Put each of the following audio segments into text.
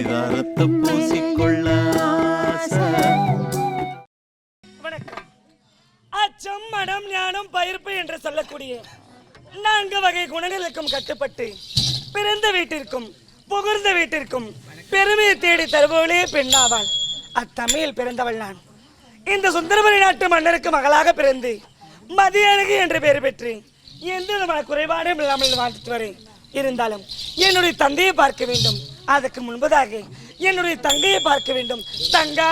பரிதாரத்தை பூசிக்கொள்ள வணக்கம். அச்சம், மனம், ஞானம், பயிர்ப்பு என்று சொல்லக்கூடிய 4 வகை குணங்களுக்கும் கட்டுப்பட்டு பிறந்த வீட்டிற்கும் புகுந்த வீட்டிற்கும் பெருமையை தேடி தருபவளே பெண்ணாவாள். அத்தமிழில் பிறந்தவள் நான். இந்த சுந்தரபுரி நாட்டு மன்னருக்கு மகளாக பிறந்து மதியழகி என்று பெயர் பெற்று எந்த விதமான குறைபாடும் இல்லாமல் வாழ்ந்துட்டு வரேன். இருந்தாலும் என்னுடைய தந்தையை பார்க்க வேண்டும். அதற்கு முன்பதாக என்னுடைய தங்கையை பார்க்க வேண்டும். தங்கா,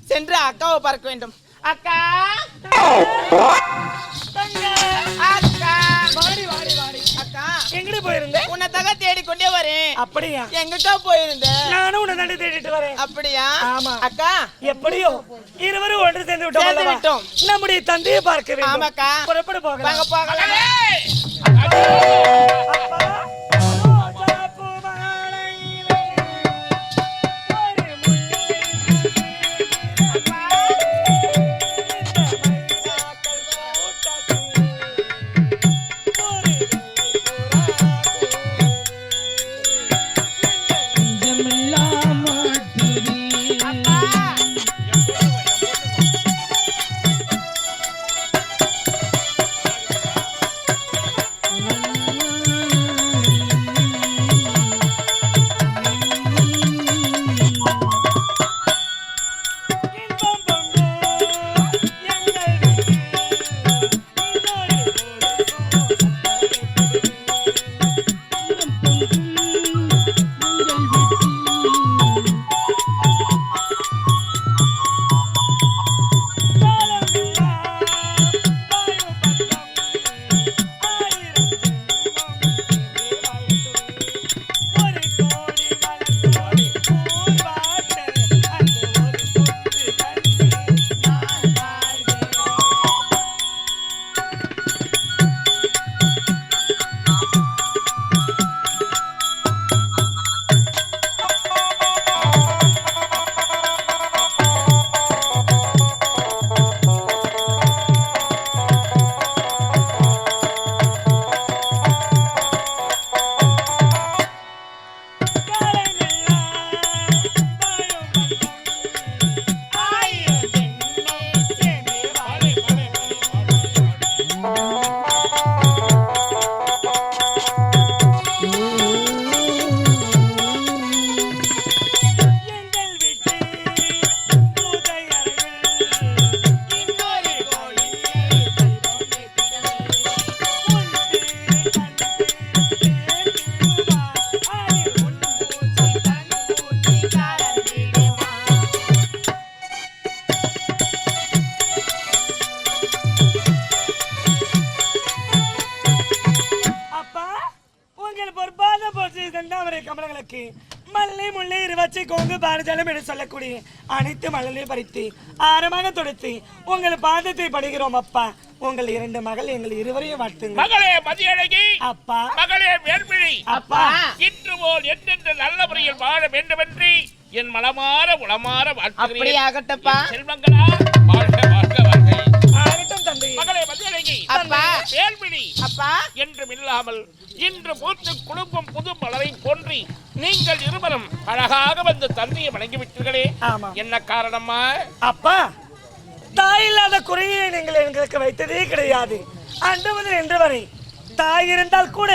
சென்று அக்காவை பார்க்க வேண்டும். அக்கா, அக்கா, வாடி வாடி வாடி. அக்கா, எங்கடி போயிருந்த? உன்னை தக தேடிக்கொண்டே வரேன். அப்படியா? எங்கிட்ட போயிருந்த? நானும் உன்னை தாண்டி தேடிட்டு வரேன். அப்படியா? ஆமா. அக்கா, எப்படியோ இருவரும் ஒன்று சேர்ந்து விட்டோம். நம்முடைய தந்தையை பார்க்க வேண்டும். ஆமாக்கா, புறப்பட போகலாம். வாங்க போகலாம். தாமரை கமலங்களுக்கு மல்லி முல்லை இருவச்சி கோங்கு பாரஜாலம் என்று சொல்லக்கூடிய அனைத்து மலர்களையும் பறித்து ஆரமாக தொடுத்து உங்கள் பாதத்தை படுகிறோம் அப்பா. உங்கள் 2 மகள் எங்கள் இருவரையும் வாழ்த்துங்க. மகளே மதியழகி, அப்பா. மகளே வேள்விழி, அப்பா. இன்று போல் என்றென்று நல்ல முறையில் வாழ வேண்டுமென்று என் மனமாற உளமாற அப்படி வாழ்த்துகிறேன். ஆகட்டப்பா. செல்வங்களா வாழ்க வாழ்க வாழ்க. ஆகட்டும் தந்தை. மகளே மதியழகி, அப்பா. வேள்விழி அப்பா என்றும் இல்லாமல் இன்று பூத்து குழுங்கும் புது மலரை போன்றி நீங்கள் இருவரும் அழகாக வந்து தந்தையை வணங்கிவிட்டீர்களே, ஆமா. என்ன காரணமா? அப்பா, தாய் இல்லாத குறையை நீங்கள் எங்களுக்கு வைத்ததே கிடையாது. அன்று முதல் இன்று வரை தாய் இருந்தால் கூட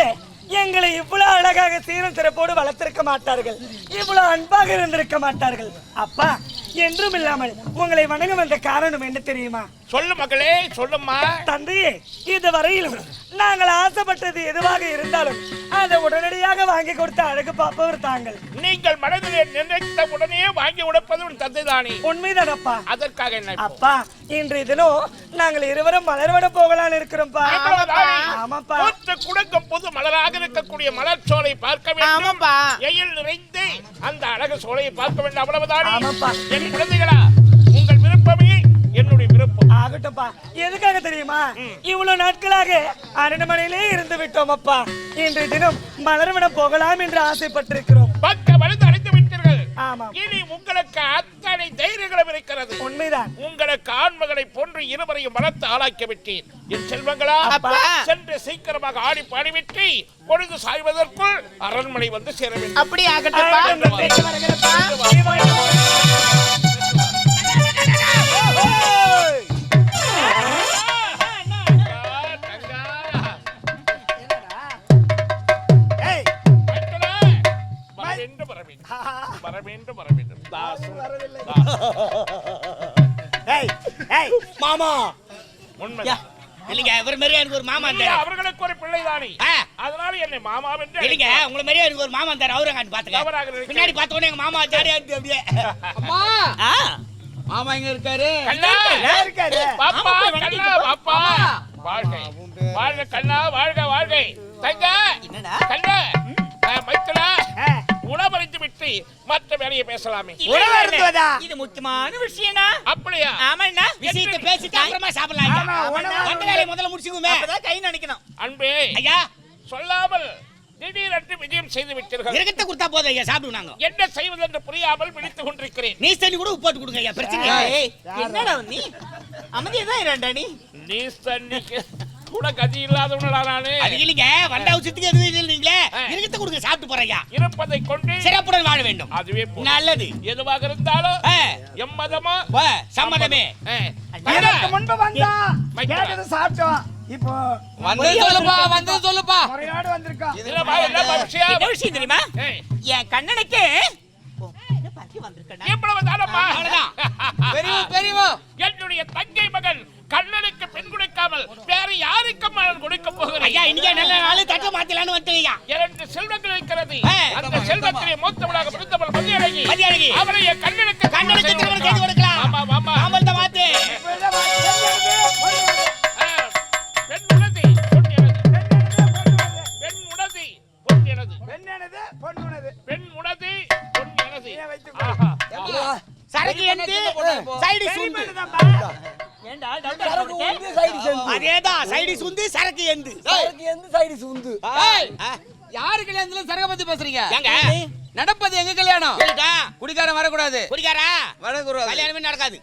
எங்களை இவ்வளவு அழகாக சீரும் சிறப்போடு வளர்த்திருக்க மாட்டார்கள், இவ்வளவு அன்பாக இருந்திருக்க மாட்டார்கள். அப்பா, என்றும் இல்லாமல் உங்களை வணங்க வந்த காரணம் என்ன தெரியுமா? சொல்லு மகளே, சொல்லுமா. தந்தையே, இதுவரையிலும் நாங்கள் ஆசைப்பட்டது எதுவாக இருந்தாலும் அதை உடனடியாக வாங்கி கொடுத்த அழகு பார்ப்பவர் தாங்கள். நீங்கள் மனதிலே நினைத்த உடனே வாங்கி உடைப்பது உன் தந்தைதானே? உண்மைதான் அப்பா. அதற்காக என்ன இப்போ? அப்பா, இன்றைய தினம் நாங்கள் இருவரும் மலர்வட போகலான்னு இருக்கிறோம்ப்பா. ஆமாப்பா. பூத்து குலுங்கும் புது மலராக இருக்கக்கூடிய மலர் சோலை பார்க்க வேண்டும். ஆமாப்பா. எயில் நிறைந்து அந்த அழகு சோலையை பார்க்க வேண்டும், அவ்வளவுதான். ஆமாப்பா. என் குழந்தைகளா, உங்கள் விருப்பமே என்னுடைய விருப்பம். ஆகட்டும்ப்பா. எதுக்காக தெரியுமா? இவ்வளவு நாட்களாக அரண்மனையிலே இருந்து விட்டோம் அப்பா. இன்றைய தினம் மலர்விடம் போகலாம் என்று ஆசைப்பட்டிருக்கிறோம். பக்க வலுத்து அடைந்து விட்டீர்கள். ஆமா. இனி உங்களுக்கு அத்தனை தைரியங்களும் இருக்கிறது. உண்மைதான். உங்களுக்கு ஆண்மகளை போன்று இருவரையும் வளர்த்து ஆளாக்கி விட்டேன். என் செல்வங்களா, அப்பா. சென்று சீக்கிரமாக ஆடி பாடிவிட்டு பொழுது சாய்வதற்குள் அரண்மனை வந்து சேர வேண்டும். அப்படி ஆகட்டப்பா. மாமா உண்மையா? இல்லைங்க, இவர் மாதிரியே எனக்கு ஒரு மாமா இருந்தாரு. அவர்களுக்கு ஒரு பிள்ளைதானே, அதனால என்னை மாமா என்று இல்லைங்க, உங்களை மாதிரியே எனக்கு ஒரு மாமா இருந்தாரு. அவரை காட்டி தவறாக பாத்துக்க. இருக்கிறது. பின்னாடி பார்த்த உடனே எங்க மாமா ஜாலியா இருந்து அப்படியே. அம்மா ஆ, மாமா எங்க இருக்காரு? கண்ணா, இருக்காரு. பாப்பா, ஆமா, கண்ணா, வணக்கம். பாப்பா. வாழ்க வாழ்க கண்ணா, வாழ்க வாழ்க. தங்க என்னடா? கண்ணா, மைத்தனா, உணவறிந்து விட்டு மற்ற வேலையை பேசலாமே. உணவு அருந்துவதா? இது முக்கியமான விஷயம்னா. அப்படியா? ஆமாண்ணா, விஷயத்தை பேசிட்டு அப்புறமா சாப்பிடலாம். ஆமா, உணவு அந்த வேலையை முதல்ல முடிச்சுக்குமே. அப்பதான் கை நடிக்கணும். அன்பே, ஐயா, சொல்லாமல் திடீரென்று விஜயம் செய்து விட்டீர்கள். இருக்கத்தை கொடுத்தா போதும் ஐயா, சாப்பிடுவோம் நாங்க. என்ன செய்வது என்று புரியாமல் விழித்துக் கொண்டிருக்கிறேன். நீ தண்ணி கூட உப்பு போட்டு கொடுங்க ஐயா, பிரச்சனை இல்லை. ஏய், என்னடா நீ அமைதியதான் இரண்டா நீ. நீ தண்ணிக்கு கூட கதி இல்லாதவனடா நானு. அது இல்லைங்க, வண்டா உச்சத்துக்கு எதுவும் இல்லை நீங்களே. இருக்கத்தை கொடுங்க, சாப்பிட்டு போறேன் ஐயா. இருப்பதை கொண்டு சிறப்புடன் வாழ வேண்டும். அதுவே போதும். நல்லது. எதுவாக இருந்தாலும் ஆ, எம்மதமா வா, சம்மதமே. இதற்கு முன்பு வந்தா மைக்கா. கேட்டது சாப்பிட்டோம். இப்போ வந்து சொல்லுப்பா, வந்து சொல்லுப்பா. முறையோடு வந்திருக்கோம். என்னப்பா, என்ன விஷயம்? என்ன விஷயம் தெரியுமா? ஏய், என் கண்ணனுக்கு எவ்வளவு தானம்மா? பெரியவா என்னுடைய தங்கை மகன் கண்ணனுக்கு பெண் கொடுக்காமல் வேற யாருக்கும் மகன் கொடுக்க போகிறேன். ஐயா, இன்னைக்கு நல்ல நாள், தட்ட மாத்தலான்னு வந்துட்டேன் ஐயா. 2 செல்வங்கள் இருக்கிறது. ஆ. அந்த செல்வத்திலே மூத்தவளாக பிறந்தவள் மதியழகி. மதியழகி. அவளை என் கண்ணனுக்கு திருமணம் செய்து கொடுக்கலாம். ஆமா ஆமா. மாமல்த மாத்து. பெண் உணதி பொன்னியனது. பெண் உணதி பொன்னியனது. என்னது பொண்ணுனது? பெண் உணதி பொன்னியனது. இதை வைத்துக் ஆஹா. சரக்கு எந்து, சைடு சுந்து. ஏண்டா, டவுட்டா இருக்கு? அதேதான், சைடு சுந்து, சரக்கு எந்து. ஏய், யாரு கல்யாணத்துல சரக பத்தி பேசுறீங்க? ஏங்க? நடப்பது எங்க கல்யாணம்? சரிடா. குடிக்காரன் வரக்கூடாது. குடிக்காரா? வரக்கூடாது. கல்யாணமே நடக்காது.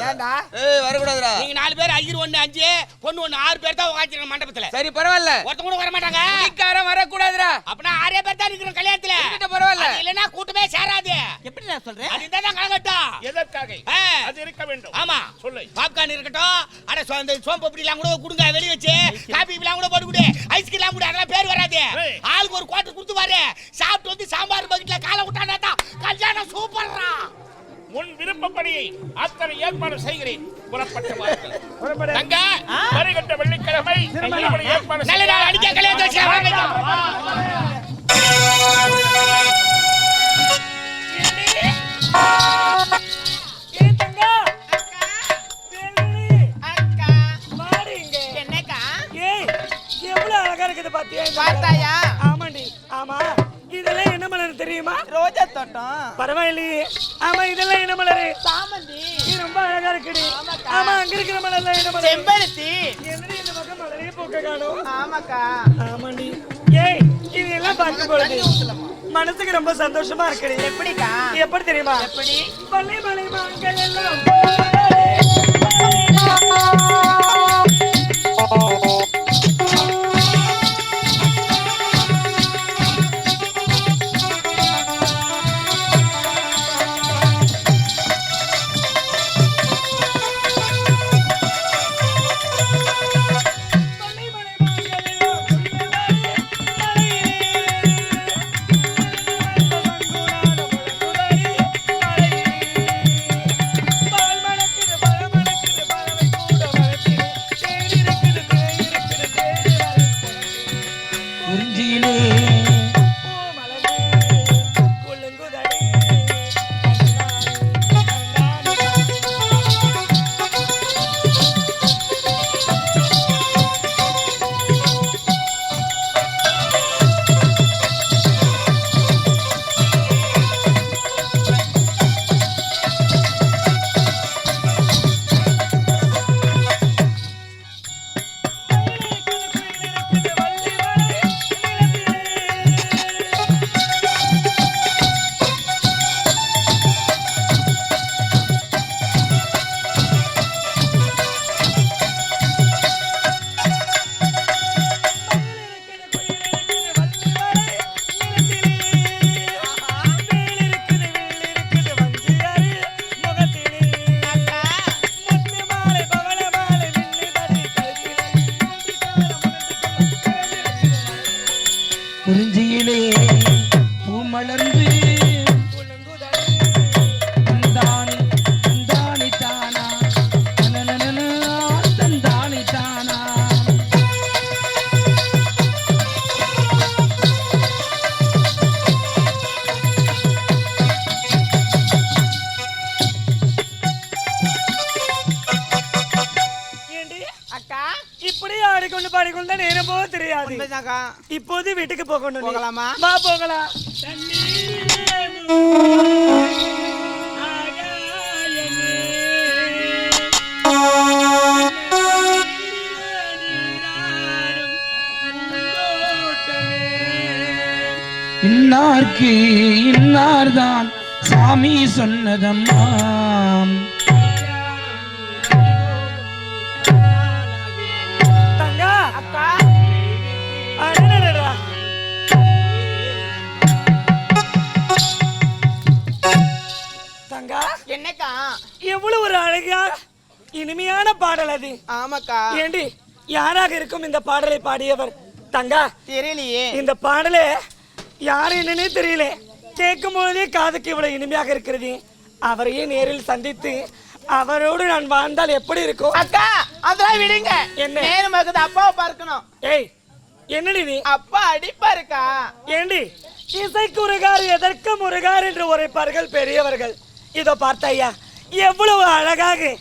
ஏண்டா? ஏய், வரக்கூடாதுடா. நீங்க 4 பேர், ஐயர் 1 5, பொண்ணு 1 6 பேர் தான் உட்காந்துருக்க மண்டபத்துல. சரி, பரவாயில்ல. ஒருத்தங்க கூட வர மாட்டாங்க. குடிக்காரன் வரக்கூடாதுடா. அப்பனா 6 பேர் தான் இருக்கிற கல்யாணத்துல. கிட்ட பரவாயில்ல. அது இல்லனா கூட்டமே சேராது. எப்படி நான் சொல்றேன்? அது தான் கலங்கட்டும். எதற்காக ஆ. அது இருக்க வேண்டும்? ஆமா, சொல்லு. பாப்கார்ன் இருக்கட்டும். அட இந்த சோம்பப்படி எல்லாம் கூட குடுங்க, வெளிய வச்சு காபி எல்லாம் கூட போட்டு குடு, ஐஸ்கிரீம் கூட, அதெல்லாம் பேர் வராது. ஏய். ஆளுக்கு ஒரு குவார்ட்டர் கொடுத்து பாரு, சாப்பிட்டு வந்து சாம்பார் பக்கெட்ல காலை விட்டானா தான் கல்யாணம் சூப்பர்ரா. உன் விருப்பப்படி அத்தனை ஏற்பாடு செய்கிறேன். புறப்பட்டு வாருங்கள். புறப்படு. தங்க, வருகின்ற வெள்ளிக்கிழமை திருமண ஏற்பாடு நல்ல நாள், அடிக்க கல்யாணம் வச்சு ஏய் தங்கா, வேலுமணி, அக்கா வாடி இங்க. என்னக்கா ஏய், எவ்வளவு அழகா இருக்குது பாத்தியா இந்த பார்த்தாயா? ஆமாண்டி. ஆமா, இதெல்லாம் என்ன மலர் தெரியுமா? ரோஜா தோட்டம். பரவாயில்லையே. ஆமா, இதெல்லாம் என்ன மலரு? சாமந்தி. நீ ரொம்ப அழகா இருக்குடி. ஆமா, அங்க இருக்கிற மலர்லாம் என்ன மலர்? செம்பருத்தி. என்னடி இந்த பக்கம் மலரே பூக்க காணோம்? ஆமாக்கா. ஆமாண்டி. ஏய், இதெல்லாம் பார்க்கும் பொழுது மனசுக்கு ரொம்ப சந்தோஷமா இருக்குடி. எப்படிக்கா? எப்படி தெரியுமா? எப்படி? மலை மலை மான்கள் எல்லாம் குறிஞ்சியிலே பூ மலர்ந்து தந்தானி தந்தானி தானா தந்தானி தானா. அக்கா, இப்படி ஆடிக்கொண்டு பாடிக்கொண்டு நேரம் போக தெரியாது. உண்மைதாக்கா. இப்போது வீட்டுக்கு போகணும். போகலாமா? வா போகலாம். இன்னார்க்கு இன்னார்தான் சாமி சொன்னதம்மாம். தங்கா, அக்கா, அடடடடா. தங்கா, என்னக்கா? எவ்வளவு ஒரு அழகா இனிமையான பாடல் அது. ஆமாக்கா. ஏண்டி, யாராக இருக்கும் இந்த பாடலை பாடியவர்? தங்கா, தெரியலையே. இந்த பாடலே யார் என்னன்னே தெரியல. கேட்கும் பொழுதே காதுக்கு இவ்வளவு இனிமையாக இருக்கிறது. அவரையே நேரில் சந்தித்து அவரோடு நான் வாழ்ந்தால் எப்படி இருக்கும்? அக்கா, அதெல்லாம் விடுங்க. என்ன? நேரம் ஆகுது, அப்பாவை பார்க்கணும். ஏய், என்னடி நீ? அப்பா அடிப்பாருக்கா. ஏண்டி, இசைக்கு முருகார் எதற்கு முருகார் என்று உரைப்பார்கள் பெரியவர்கள். இதோ பார்த்தையா, எவ்வளவு அழகாக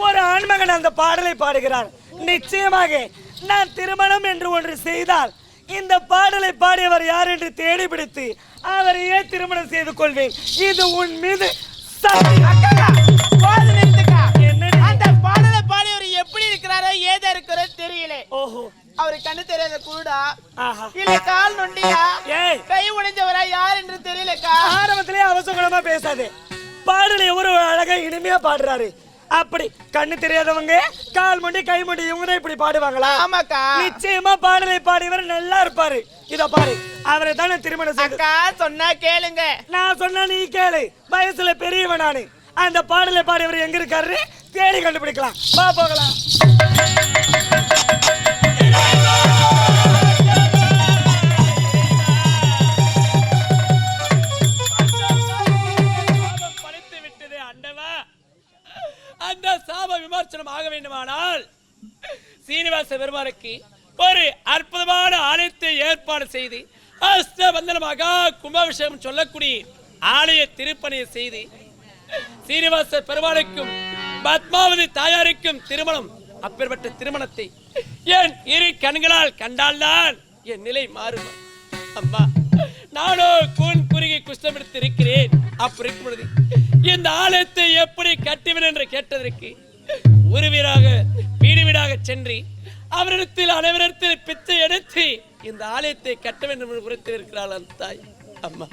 ஒரு ஆண்மகன் அந்த பாடலை பாடுகிறார். நிச்சயமாக நான் திருமணம் என்று ஒன்று செய்தால் இந்த பாடலை பாடியவர் யார் என்று தேடி பிடித்து அவரையே திருமணம் செய்து கொள்வேன். இது உன் மீது சத்தியம். அக்கா, போது நிறுத்துக்கா. என்னடி? அந்த பாடலை பாடியவர் எப்படி இருக்கிறாரோ ஏதா இருக்கிறோ தெரியல. ஓஹோ, அவரு கண்ணு தெரியாத குருடா, ஆஹா, இல்ல கால் நொண்டியா, ஏய், கை உடைஞ்சவரா, யார் என்று தெரியலக்கா. ஆரம்பத்திலே அவசரமா பேசாதே. பாடலை எவ்வளவு அழகா இனிமையா பாடுறாரு. அப்படி கண்ணு தெரியாதவங்க கால் முண்டி கை முண்டி இவங்க தான் இப்படி பாடுவாங்களா? ஆமாக்கா. நிச்சயமா பாடலை பாடியவர் நல்லா இருப்பாரு. இத பாரு, அவரை தானே திருமணம் செய்து. அக்கா சொன்னா கேளுங்க. நான் சொன்னா நீ கேளு. வயசுல பெரியவன் நானு. அந்த பாடலை பாடியவர் எங்க இருக்காரு தேடி கண்டுபிடிக்கலாம். வா போகலாம். அந்த சாப விமர்சனம் ஆக வேண்டுமானால் சீனிவாச பெருமானுக்கு ஒரு அற்புதமான ஆலயத்தை ஏற்பாடு செய்து அஷ்டபந்தனமாக கும்பாபிஷேகம் சொல்லக்கூடிய ஆலய திருப்பணியை செய்து சீனிவாச பெருமானுக்கும் பத்மாவதி தாயாருக்கும் திருமணம். அப்பேற்பட்ட திருமணத்தை என் இரு கண்களால் கண்டால்தான் என் நிலை மாறும். அம்மா, நானோ கூன் குறுகி இருக்கும் பொழுது இந்த ஆலயத்தை எப்படி கட்டுவேன் என்று கேட்டதற்கு ஒரு வீடாக வீடு வீடாக சென்று அவரிடத்தில் அனைவரிடத்தில் பிச்சை எடுத்து இந்த ஆலயத்தை கட்ட வேண்டும் என்று புறத்தில் இருக்கிறாள் அந்த தாய். அம்மா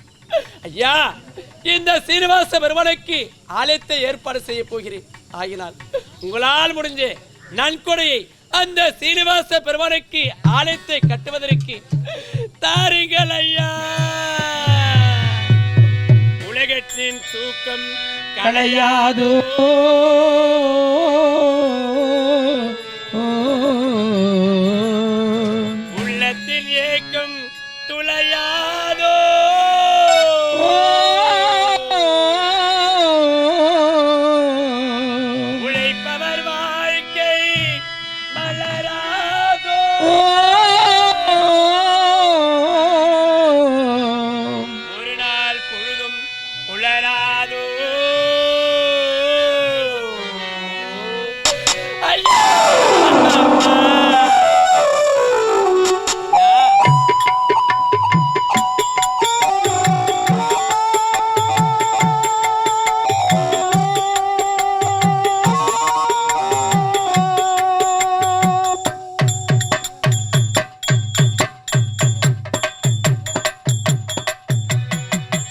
ஐயா, இந்த சீனிவாச பெருமானுக்கு ஆலயத்தை ஏற்பாடு செய்ய போகிறேன். ஆகினால் உங்களால் முடிஞ்ச நன்கொடையை அந்த சீனிவாச பெருமானுக்கு ஆலயத்தை கட்டுவதற்கு தாருங்கள் ஐயா. உலகத்தின் தூக்கம் களையாதோ உள்ளத்தில் ஏக்கம் துளையாதோ உழைப்பவர் வாழ்க்கை மலராதோ ஒரு நாள் பொழுதும் உளராதோ ஐயா.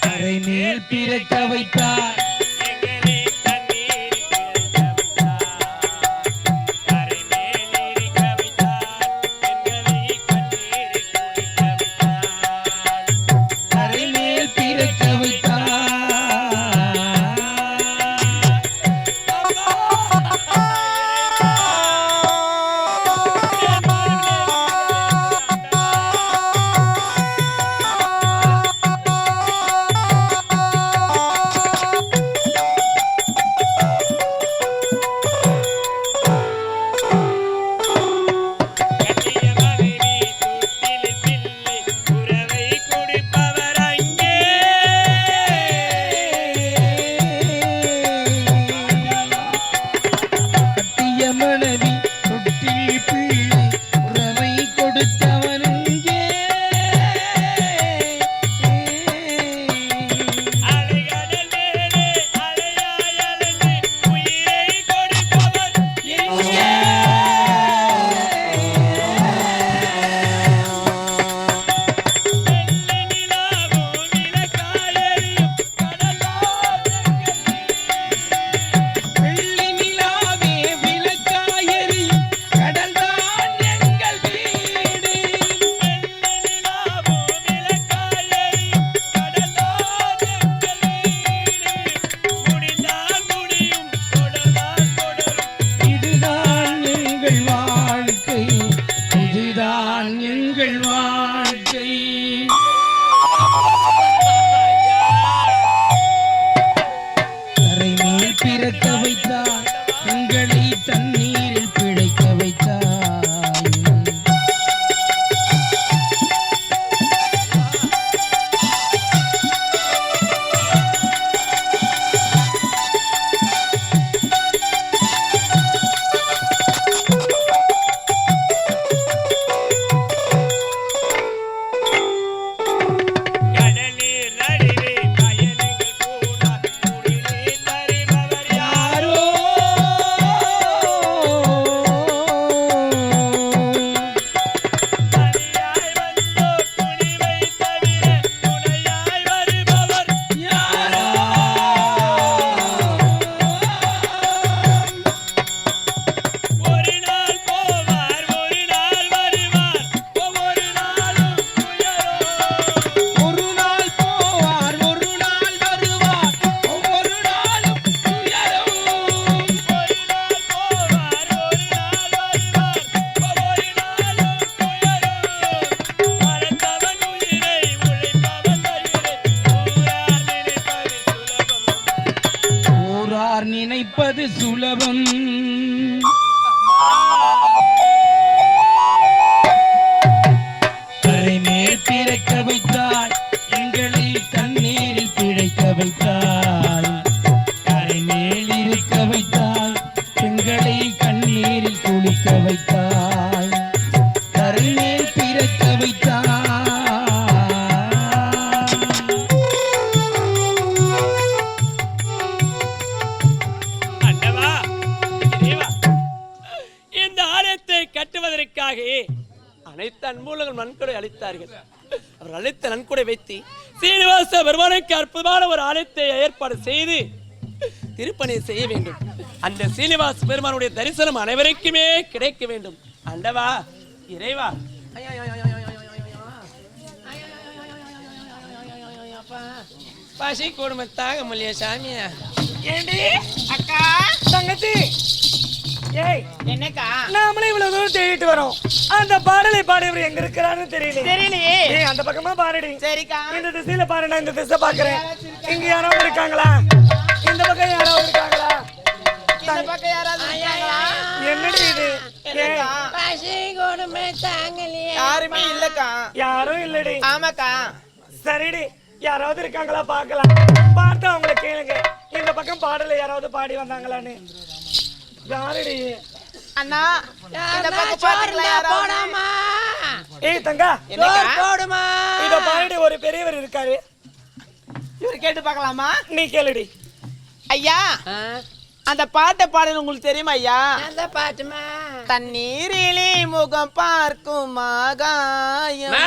கரை மேல் பிறக்க வைத்தார் எங்களை தண்ணீர் பிழைக்க வைத்தார். கரை மேல் இருக்க வைத்தார். எங்களை கண்ணீர் குடிக்க வைத்தார். கரை மேல் பிறக்க வைத்தார் கட்டிய மனைவி தொட்டிலில் பிள்ளை உறவை கொடுப்பவர் அங்கே. கட்டிய மனைவி தொட்டில் பிள்ளை உறவை கொடுத்தவனுங்கே அலைகடல் மேலே அலையாய் அலைந்து உயிரை கொடுப்பவர் எங்கே? வெள்ளி நிலாவும் விளக்காய் எரியும் கடலால் வெள்ளி நிலாவே விளக்காயெறியும் கடல்தான் எங்கள் வீடு வெள்ளி நிலாவும் விளக்காய் எரியும் கடலால் எங்கள் வீடு. முடிந்தால் முடியும், தொடர்ந்தால் தொடரும். இதுதான் எங்கள் வாழ்க்கை இதுதான் எங்கள் வாழ்க்கை கரை மேல் பிறக்க வைத்தார் எங்களை தண்ணீரில் பிழைக்க வைத்தார் கடலில் நடுவே பயணங்கள் போனார் குடிலே தருபவர் யாரோ? தனியாய் வந்தோர் துணிவை தவிர துணையாய் வருபவர் யாரோ? ஒரு நாள் போவார், ஒரு நாள் வருவார், ஒவ்வொரு நாளும் துயரோ. ஒரு நாள் போவார் ஒரு நாள் வருவார் ஒவ்வொரு நாளும் துயரம் ஒரு நாள் போவார், ஒரு நாள் வருவார், ஒவ்வொரு நாளும் துயரோ. மறந்தவன் உயிரை உழைப்பவன் வயிறை ஊரார் நினைப்பது சுலபம். ஊரார் நினைப்பது சுலபம் கரை மேல் பிறக்க வைத்தாய் எங்களை தண்ணீரில் பிழைக்க வைத்தாய் கரை மேல் இருக்க வைத்தாய் எங்களை கண்ணீரில் குளிக்க வைத்தாய் கரை மேல் பிறக்க வைத்தாய் அழைத்தார்கள். அவர் அழைத்த நன்கொடை வைத்து சீனிவாச பெருமானுக்கு அற்புதமான ஒரு ஆலயத்தை ஏற்பாடு செய்து திருப்பணி செய்ய வேண்டும். அந்த சீனிவாச பெருமானுடைய தரிசனம் அனைவருக்குமே கிடைக்க வேண்டும். ஆண்டவா, இறைவா, பசி கொடுமை தாக முடிய சாமியா. ஏண்டி அக்கா தங்கச்சி, ஏய், என்னக்கா நாமளே இவ்வளவு தூரம் தேடிட்டு வரோம். அந்த பாடலை பாடியவர் எங்க இருக்கிறான்னு தெரியல. தெரியலையே. ஏய், அந்த பக்கமா பாருடி. சரிக்கா. இந்த திசையில பாரு, நான் இந்த திசை பாக்குறேன். இங்க யாராவது இருக்காங்களா? இந்த பக்கம் யாராவது இருக்காங்களா? இந்த பக்கம் யாராவது இருக்காங்களா? என்னடி இது? ஏய், யாருமே இல்லக்கா. யாரும் இல்லடி. ஆமாக்கா. சரிடி, யாராவது இருக்காங்களா பார்க்கலாம். பார்த்து அவங்கள கேளுங்க, இந்த பக்கம் பாடல யாராவது பாடி வந்தாங்களான்னு. யாருடி? அண்ணா இந்த பக்கம் பாத்தீங்களா யாராவது? ஏய் தங்கா, போடுமா. இத பாடி ஒரு பெரியவர் இருக்காரு, இவர் கேட்டு பார்க்கலாமா? நீ கேளுடி. ஐயா, அந்த பாட்டை பாடுன்னு உங்களுக்கு தெரியுமா ஐயா? அந்த பாட்டுமா தண்ணீரிலே முகம் பார்க்கும் ஆகாயம்.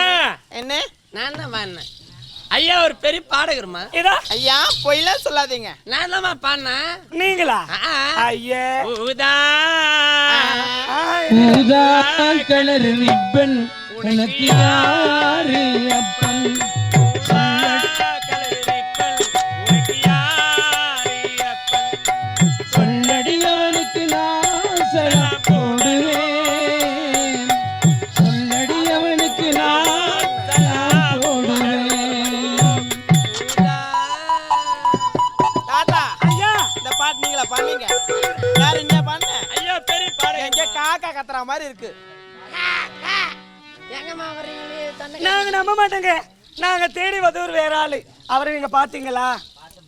என்ன? நான் தான் பாடினேன். ஐயா ஒரு பெரிய பாடகருமா. இதா ஐயா பொய்லாம் சொல்லாதீங்க. நான் தான் பாடினேன். நீங்களா? ஐயே, ஊதா ஊதா கலர் ரிப்பன் உனக்கு யாரு அப்பன்? சொல்லடியானுக்கு நான் சலாம் போடுவேன், சொல்லடியவனுக்கு நான் சலாம் போடுவேன். தாத்தா, ஐயா, இந்த பாட்டு நீங்களா பண்ணீங்க? யாரு இங்க பண்ண? ஐயா பெரிய பாடகர். எங்க காக்கா கத்துற மாதிரி இருக்கு. எங்கம்மா வரீங்களே தண்ணி? நாங்க நம்ப மாட்டோங்க. நாங்க தேடி வந்தவர் வேற ஆளு. அவரை நீங்க பாத்தீங்களா?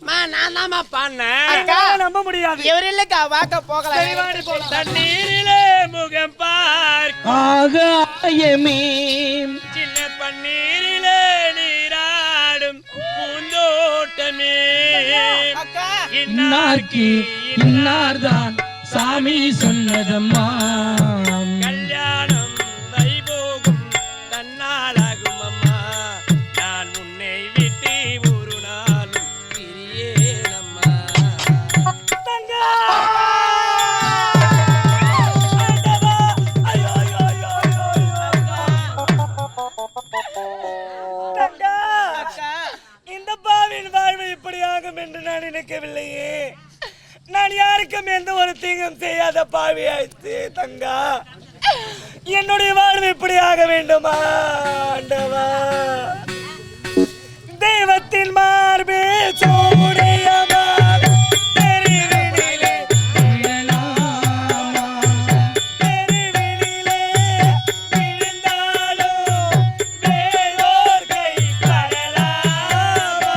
நான் தான்மா பாடினேன். எங்களால நம்ப முடியாது. இவர் இல்லக்கா, வாக்க போகலாம். சரி, வாடி போலாம். தண்ணீரிலே முகம் பார்க்கும் ஆகாயமே சின்ன பன்னீரிலே நீராடும் பூந்தோட்டமே. அக்கா இன்னார்க்கு இன்னார்தான் சாமி சொன்னதம்மா. கல்யாணம் வைபோகும் தன்னாலாகும் அம்மா. நான் உன்னை விட்டு ஒரு நாளும் பிரியேனம்மா. தங்கா! ஆண்டவா! ஐயோ, ஐயோ, ஐயோ, ஐயோ, ஐயோ. தங்கா! அக்கா இந்த பாவின் வாழ்வு இப்படி ஆகும் என்று நான் நினைக்கவில்லையே. நான் யாருக்கும் எந்த ஒரு தீங்கும் செய்யாத பாவி ஆயிடுச்சு தங்கா. என்னுடைய வாழ்வு இப்படி ஆக வேண்டுமா ஆண்டவா? தெய்வத்தின் மார்பே சூடியமார் தெருவினிலே, தெருவினிலே விழுந்தாலும் வேறோர் கை படலாமா?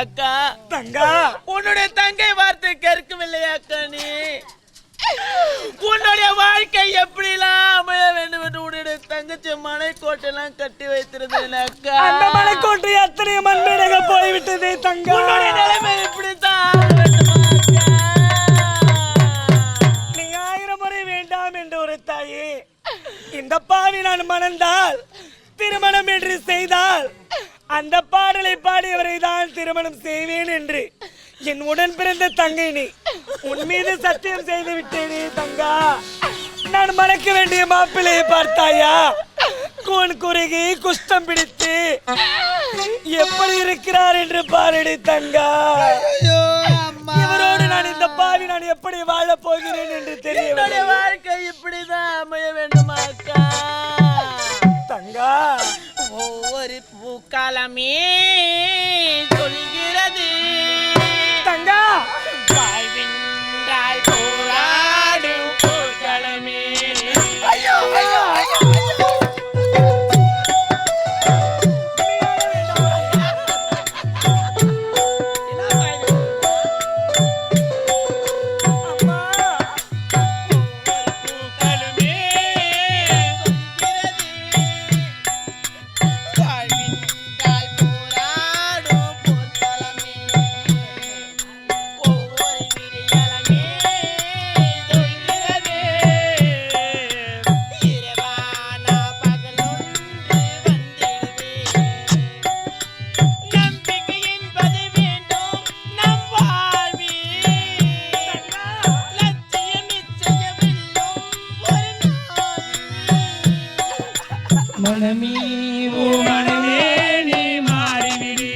அக்கா தங்கா உன்னுடைய தங்கை வார்த்தை கேட்கவில்லை அக்கா நீ உன்னுடைய வாழ்க்கை எப்படிலாம் அமைய வேண்டும் என்று உன்னுடைய தங்கச்சி மலைக்கோட்டெல்லாம் கட்டி வைத்திருந்தேன் அக்கா. அந்த மலைக்கோட்டை அத்தனை மண்மேடாக போய்விட்டதே தங்கா. உன்னுடைய நிலைமை இப்படித்தான் ஆக வேண்டுமா அக்கா? நீ 1000 முறை வேண்டாம் என்று ஒரு தாயே, இந்த பாவி நான் மணந்தால் திருமணம் என்று செய்தால் அந்த பாடலை பாடியவரை தான் திருமணம் செய்வேன் என்று என் உடன் பிறந்த தங்கை நீ உன் மீது சத்தியம் செய்து விட்டேனே தங்கா. நான் மணக்க வேண்டிய மாப்பிள்ளையை பார்த்தாயா? கூன் குறுகி குஷ்டம் பிடித்து எப்படி இருக்கிறார் என்று பாரடி தங்கா. இவரோடு நான் இந்த பாவி நான் எப்படி வாழ போகிறேன் என்று தெரியவில்லை. வாழ்க்கை இப்படிதான் அமைய வேண்டுமா அக்கா? தங்கா ஒவ்வொரு பூக்காலமே சொல்கிறது தங்கா வாழ்வின்றால் போராடும் பூக்களமே. மனமே ஓ மனமே நீ மாறிவிடு.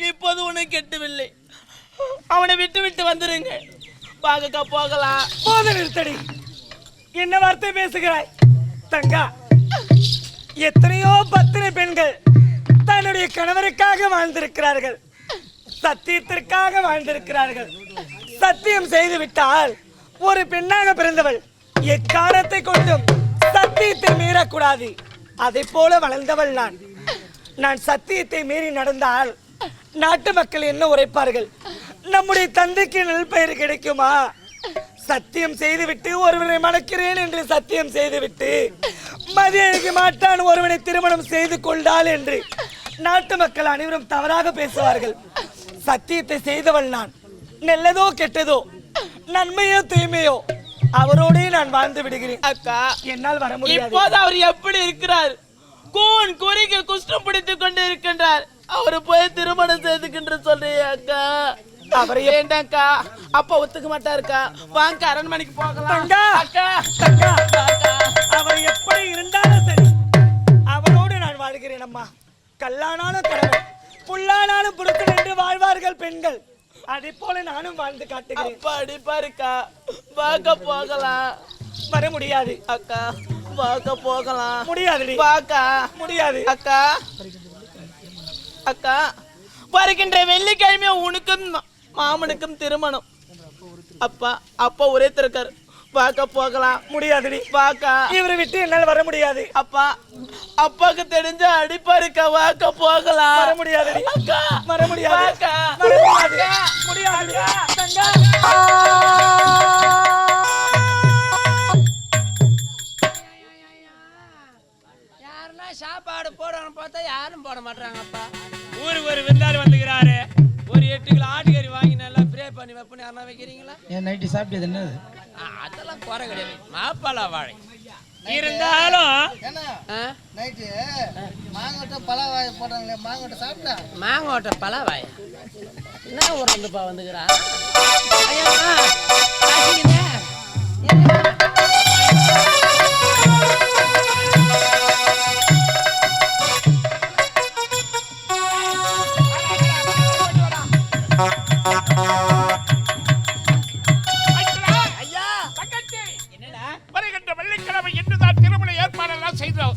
இப்போது உனக்கு கெட்டவில்லை. அவனை விட்டு விட்டு வந்துருங்க. வாங்கக்கா போகலாம். போத நிறுத்தடி. என்ன வார்த்தை பேசுகிறாய் தங்கா? எத்தனையோ பத்திரை பெண்கள் தன்னுடைய கணவருக்காக வாழ்ந்திருக்கிறார்கள், சத்தியத்திற்காக வாழ்ந்திருக்கிறார்கள். சத்தியம் செய்து விட்டால் ஒரு பெண்ணாக பிறந்தவள் எக்காரணத்தை கொண்டும் சத்தியத்தை மீறக்கூடாது. அதை போல வளர்ந்தவள் நான் சத்தியத்தை மீறி நடந்தால் நாட்டு மக்கள் என்ன உரைப்பார்கள்? நம்முடைய தந்தைக்கு நல் பெயர் கிடைக்குமா? சத்தியம் செய்துவிட்டு ஒருவனை மணக்கிறேன் என்று சத்தியம் செய்துவிட்டு மதியழிக்க மாட்டான் ஒருவனை திருமணம் செய்து கொண்டாள் என்று நாட்டு மக்கள் அனைவரும் தவறாக பேசுவார்கள். சத்தியத்தை செய்தவள் நான். நல்லதோ கெட்டதோ, நன்மையோ தீமையோ, அவரோடே நான் வாழ்ந்து விடுகிறேன். அக்கா, என்னால் வர முடியாது. இப்போது அவர் எப்படி இருக்கிறார்? கூன் குறிக்கு குஷ்டம் பிடித்துக் கொண்டு இருக்கின்றார். அவரை போய் திருமணம் செய்துக்கின்ற சொல்றீங்க அக்கா. அவரை ஏண்டாக்கா அப்பா ஒத்துக்க மாட்டாருக்கா. வாங்க அரண்மனைக்கு போகலாம். தங்கா, அக்கா, தங்கா, அவர் எப்படி இருந்தாலும் சரி அவரோடு நான் வாழ்கிறேன் அம்மா. கல்லானாலும் கணவன், புல்லானாலும் புருஷன் என்று வாழ்வார்கள் பெண்கள். அதே போல நானும் வாழ்ந்து காட்டுகிறேன். அப்பா அடிப்பாருக்கா. வாங்க போகலாம். வர முடியாது அக்கா. வாங்க போகலாம். முடியாது. வாக்கா. முடியாது அக்கா. அக்கா, வருகின்ற வெள்ளிக்கிழமை உனக்கும் மாமனுக்கும் திருமணம். அப்பா அப்பா ஒரே திருக்கார். வாக்க போகலாம். முடியாது. வாக்கா. இவரை விட்டு என்னால் வர முடியாது. அப்பா அப்பாக்கு தெரிஞ்ச அடிப்பாருக்கா. வாக்க போகலாம். வர முடியாது. அக்கா வர முடியாது. வாக்கா. வர முடியாது. முடியாது. தங்கா. யாருன்னா சாப்பாடு போடணும் பார்த்தா யாரும் போட மாட்டாங்கப்பா. ஊருக்கு ஒரு விருந்தாளி வந்துக்கிறாரு. ஒரு 8 கிலோ ஆட்டுக்கறி வாங்கி நல்லா ஃப்ரை பண்ணி வைப்பேன்னு யாரா வைக்கிறீங்களா? என் நைட்டு சாப்பிட்டது என்னது? அதெல்லாம் குறை கிடையாது. மாப்பழ வாழை இருந்தாலும் நைட்டு மாங்கோட்டை பழவாய் போட்டாங்களே, மாங்கோட்டை சாப்பிட்டா? மாங்கோட்டை பழவாய் என்ன ஒரு வந்துப்பா வந்துக்கிறா? வருகின்ற வெள்ளிக்கிழமை என்றுதான் திருமண ஏற்பாடெல்லாம் செய்தோம்.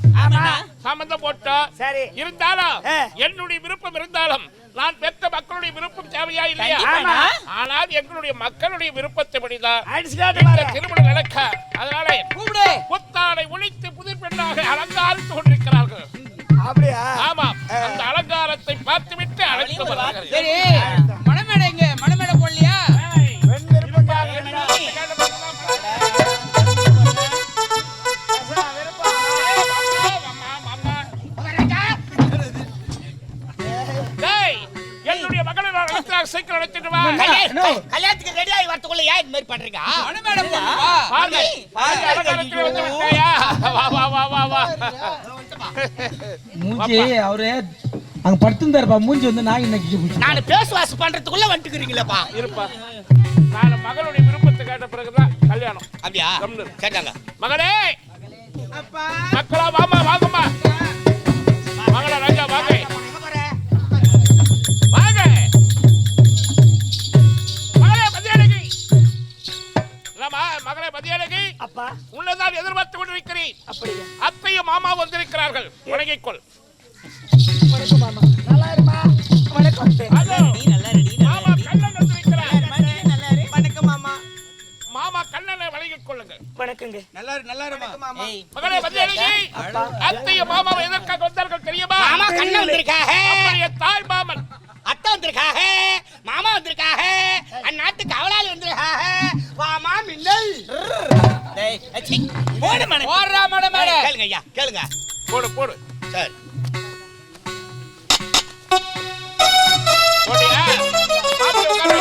சம்பந்தம் போட்டோம். சரி. இருந்தாலும் என்னுடைய விருப்பம் இருந்தாலும் நான் பெற்ற மக்களுடைய விருப்பம் தேவையா இல்லையா? ஆனால் எங்களுடைய மக்களுடைய விருப்பத்தைப்படிதான் திருமணம் நடக்க. அதனால புத்தாடை ஒழித்து புதிர் பெண்ணாக அலங்காரித்துக் கொண்டிருக்கிறார்கள். அப்படியா? ஆமா, அந்த அலங்காரத்தை பார்த்துவிட்டு அழைத்து வருகிறார்கள். சரி, மணமேடை எங்க? மணமேடை போடலையா? என்னுடைய மகளை சீக்கிரம் அழைச்சிட்டு வா. கல்யாணத்துக்கு ரெடி ஆகி வரதுக்குள்ள ஏன் இந்த மாதிரி பண்றீங்க? மூஞ்சி அவரு அங்க படுத்துருந்தாருப்பா. மூஞ்சி வந்து நாய் நக்கி நான் பேசுவாசு பண்றதுக்குள்ள வந்துக்கிறீங்களப்பா. இருப்பா, நான் மகளுடைய விருப்பத்தை கேட்ட பிறகுதான் கல்யாணம். அப்படியா? கேட்டாங்க. மகளே, மக்களா வாமா, வாங்கம்மா. மகளா ராஜா வாங்க, வாங்க. மகளே மதியழகி, மகளே மதியழகி, அப்பா உன்னதான் எதிர்பார்த்து கொண்டிருக்கிறேன். அப்படியா? அத்தையும் மாமா வந்திருக்கிறார்கள். வணங்கிக்கொள். வணக்கம் மாமா. நல்லா இருமா. வணக்கம். மாமா கண்ணன் வந்திருக்கிறார். வணக்கம் மாமா. மாமா கண்ணனை வணங்கிக் கொள்ளுங்கள். வணக்கங்க. நல்லா இருமா. மகளே மதியழகி, அத்தையும் மாமாவை எதற்காக வந்தார்கள் தெரியுமா? மாமா கண்ணன் வந்திருக்காக, நம்முடைய தாய் மாமன் அத்தை வந்திருக்காக, மாமா வந்திருக்காக, அந்நாட்டு கவலாளி வந்திருக்காக. வாமா மின்னல். டேய் அச்சி போடு மணி. போடுறா மணமேடை. கேளுங்க ஐயா, கேளுங்க. போடு போடு. சரி. போடியா? மாப்பிள்ளை உட்காரு.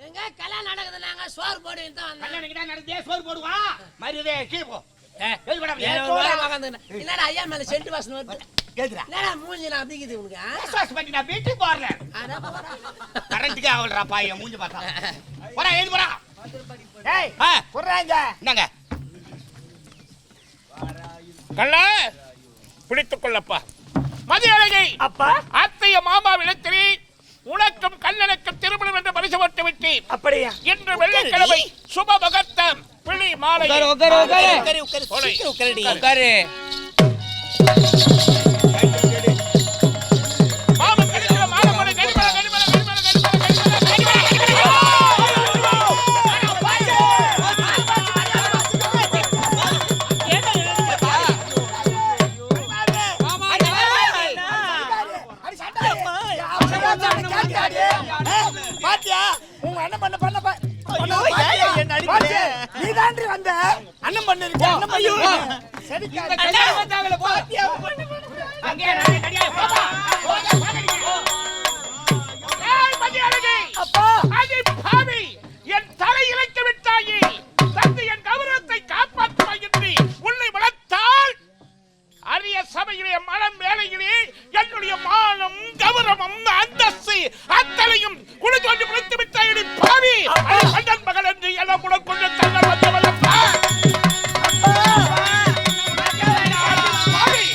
எங்க சோறு போடுவேன் தான் வந்தேன். கல்யாணம் கிட்ட நடந்தே சோறு போடுவா மரியாதை கீழே போ எழுதி போடா ஏன் ஒரு வாரம் உக்காந்துக்கினேன். என்னடா ஐயா மேல சென்ட் வாசனை வருது? எழுதுடா என்னடா மூஞ்சி நான் அப்படிக்குது உனக்கு? விசுவாசம் பண்ணி நான் வீட்டுக்கு போறேன் அதான் போடா. கரண்ட்டுக்கே ஆகலடா பாய் மூஞ்சி பார்த்தா போடா எழுதி போடா ஏய் ஆ குர்றாங்க என்னங்க கள்ள பிடித்துக் கொள்ளப்பா மதியழகை அப்பா அத்தைய மாமா விளத்திரி உனக்கும் கண்ணனுக்கும் திருமணம் என்று பரிசு போட்டு விட்டேன். அப்படியா இன்று வெள்ளிக்கிழமை சுப முகூர்த்தம் பிழி மாலை உட்காரு உட்காரு உட்காரு உட்காரு உட்காரு போடு. சீக்கிரம் உட்காருடி உட்காரு மாமன் கழுத்துல மாலை போடு, கடிமலை, கடிமலை, கடிமலை, கடிமலை, கடிமலை, பாத்தியா உங்க அண்ணன் பண்ண பண்ண நீ தாண்டி வந்த அண்ணன் பண்ண இருக்க அண்ணன் பண்ண சரி அங்கே நான் கடியா பாப்பா ஏய் மதியழகை அப்பா அடி பாவி என் தலை இழைத்து விட்டாயே தந்தை என் கௌரவத்தை காப்பாற்றுவாய் என்று உன்னை வளர்த்தால் அரிய சபையிலே மனம் வேலையிலே என்னுடைய மானம் கௌரவம் அந்தஸ்து அத்தனையும் குளித்தோண்டி முடித்து விட்டாயடி பாவி அண்ணன் மகள் என்று எல்லாம் உனக்கு கொண்டு தள்ள வந்தவளப்பா பாவி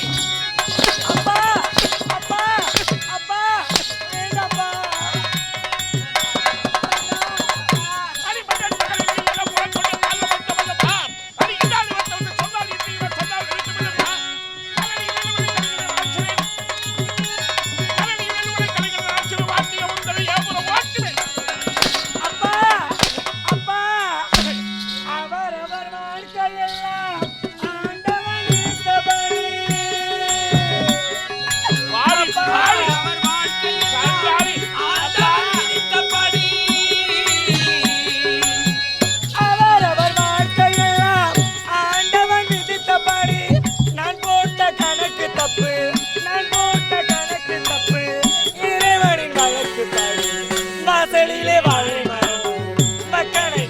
அப்பா அப்பா அப்பா வேண்டாப்பா அடி மகன் மகள் என்று எல்லாம் உனக்கு கொண்டு தள்ள வந்தவளப்பா அடி இதாலி வந்து சொன்னால் என்று இவன் சொன்னால் நினைத்து விடுமா அப்பா அப்பா அவரவர் வாழ்க்கையெல்லாம் ஆண்டவன் இஷ்டப்படி அவரவர் வாழ்க்கையெல்லாம் ஆண்டவன் விதித்தபடி நான் போட்ட கணக்கு தப்பு நான் போட்ட கணக்கு தப்பு இறைவனின் வழக்கு படி வாசலிலே வாழை மரம் மக்களை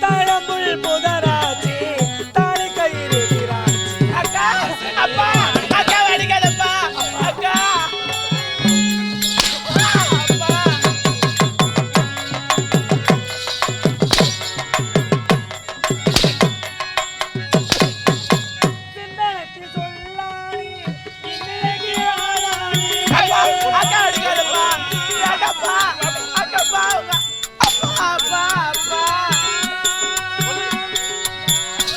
தழம்புள் புதராச்சி தாலி கயிறு விராச்சி அக்கா அப்பா அக்கா அடிக்காதப்பா அக்கா அப்பா சிந்தனைக்கு சொல்லானி இன்னைக்கு ஆளானி அக்கா அக்கா அடிக்காதப்பா அக்கா அக்கா அப்பா அப்பா அப்பா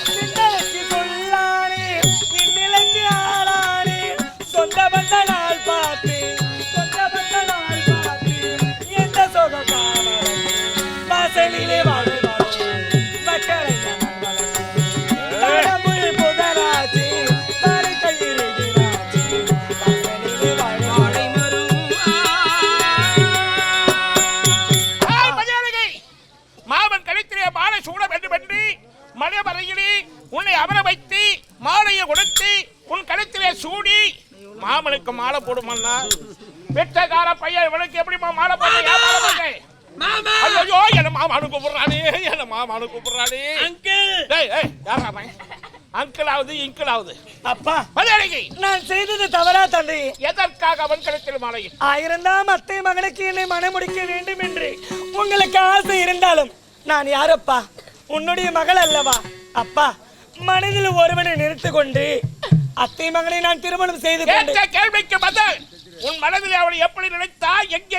சிந்தனைக்கு சொல்லானி இந்நிலைக்கு ஆளானி சொந்த பந்த நாள் பார்த்து சொந்த பந்த நாள் பார்த்து எந்த சொகமான வாசலிலே வாழை மக்களை தடம்புள் புதராச்சி தாலி கயிறு விராச்சி வாசலிலே வாழை மாமன் கழுத்திலே மாலை சூட வேண்டும் என்று மலைமறையிலே உன்னை அமர வைத்து மாலையை கொடுத்து உன் கழுத்திலே சூடி மாமனுக்கு மாலை போடுமன்னா பெற்றகார பையன் இவனுக்கு எப்படிமா மாலை போட்டு மாமா ஐயோ என்ன மாமானு கூப்பிடுறானே என்ன மாமானு கூப்பிடுறானே அங்கிள் டேய் ஏய் யாரா அவன் அங்கிளாவது இங்கிளாவது அப்பா மலையழகி நான் செய்தது தவறா தந்தை எதற்காக அவன் கழுத்தில் மாலை ஆயிரந்தாம் அத்தை மகனுக்கு என்னை மணமுடிக்க வேண்டும் என்று உங்களுக்கு ஆசை இருந்தாலும் நான் யாரப்பா உன்னுடைய மகள் அல்லவா அப்பா மனதில் ஒருவனை நிறுத்திக் கொண்டு அத்தை மகனை நான் திருமணம் செய்து கொண்டு கேட்ட கேள்விக்கு பதில் உன் மனதில் அவளை எப்படி நினைத்தாய் எங்கே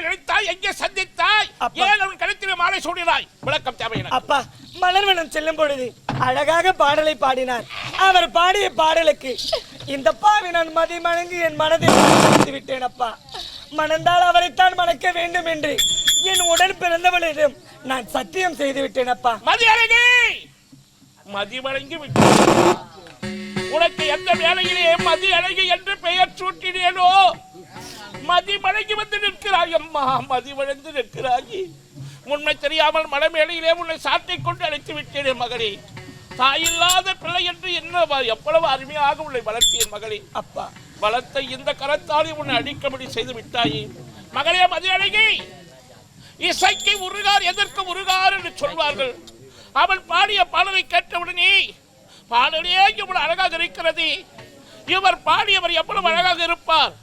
சந்தித்தாய் அப்பா. ஏன் அவன் கழுத்தில் மாலை சூடினாய் விளக்கம் தேவையான அப்பா மலர்வனம் செல்லும் பொழுது அழகாக பாடலை பாடினார் அவர் பாடிய பாடலுக்கு இந்த பாவி நான் மதிமணங்கி என் மனதை மாற்றி விட்டேன் அப்பா மணந்தால் அவரைத்தான் மணக்க வேண்டும் என்று என் உடன் பிறந்தவளிடம் நான் சத்தியம் செய்து விட்டேன் அப்பா மதியழகி மதிமடங்கி விட்டாய் உனக்கு எந்த வேலையிலே மதியழகி என்று பெயர் சூட்டினேனோ மதிமடங்கி வந்து நிற்கிறாய் அம்மா மதிவழந்து நிற்கிறாய் உண்மை தெரியாமல் மனமேலையிலே உன்னை சாட்டிக் கொண்டு அழைத்து விட்டேனே மகளே தாயில்லாத பிள்ளை என்று என்ன எவ்வளவு அருமையாக உன்னை வளர்த்தேன் மகளே அப்பா வளர்த்த இந்த கரத்தாலே உன்னை அடிக்கபடி செய்து விட்டாயே மகளே மதியழகி இசைக்கு உருகார் எதற்கு உருகார் என்று சொல்வார்கள். அவன் பாடிய பாடலை கேட்டவுடனே பாடலே இவ்வளவு அழகாக இருக்கிறது, இவர் பாடியவர் எவ்வளவு அழகாக இருப்பார்,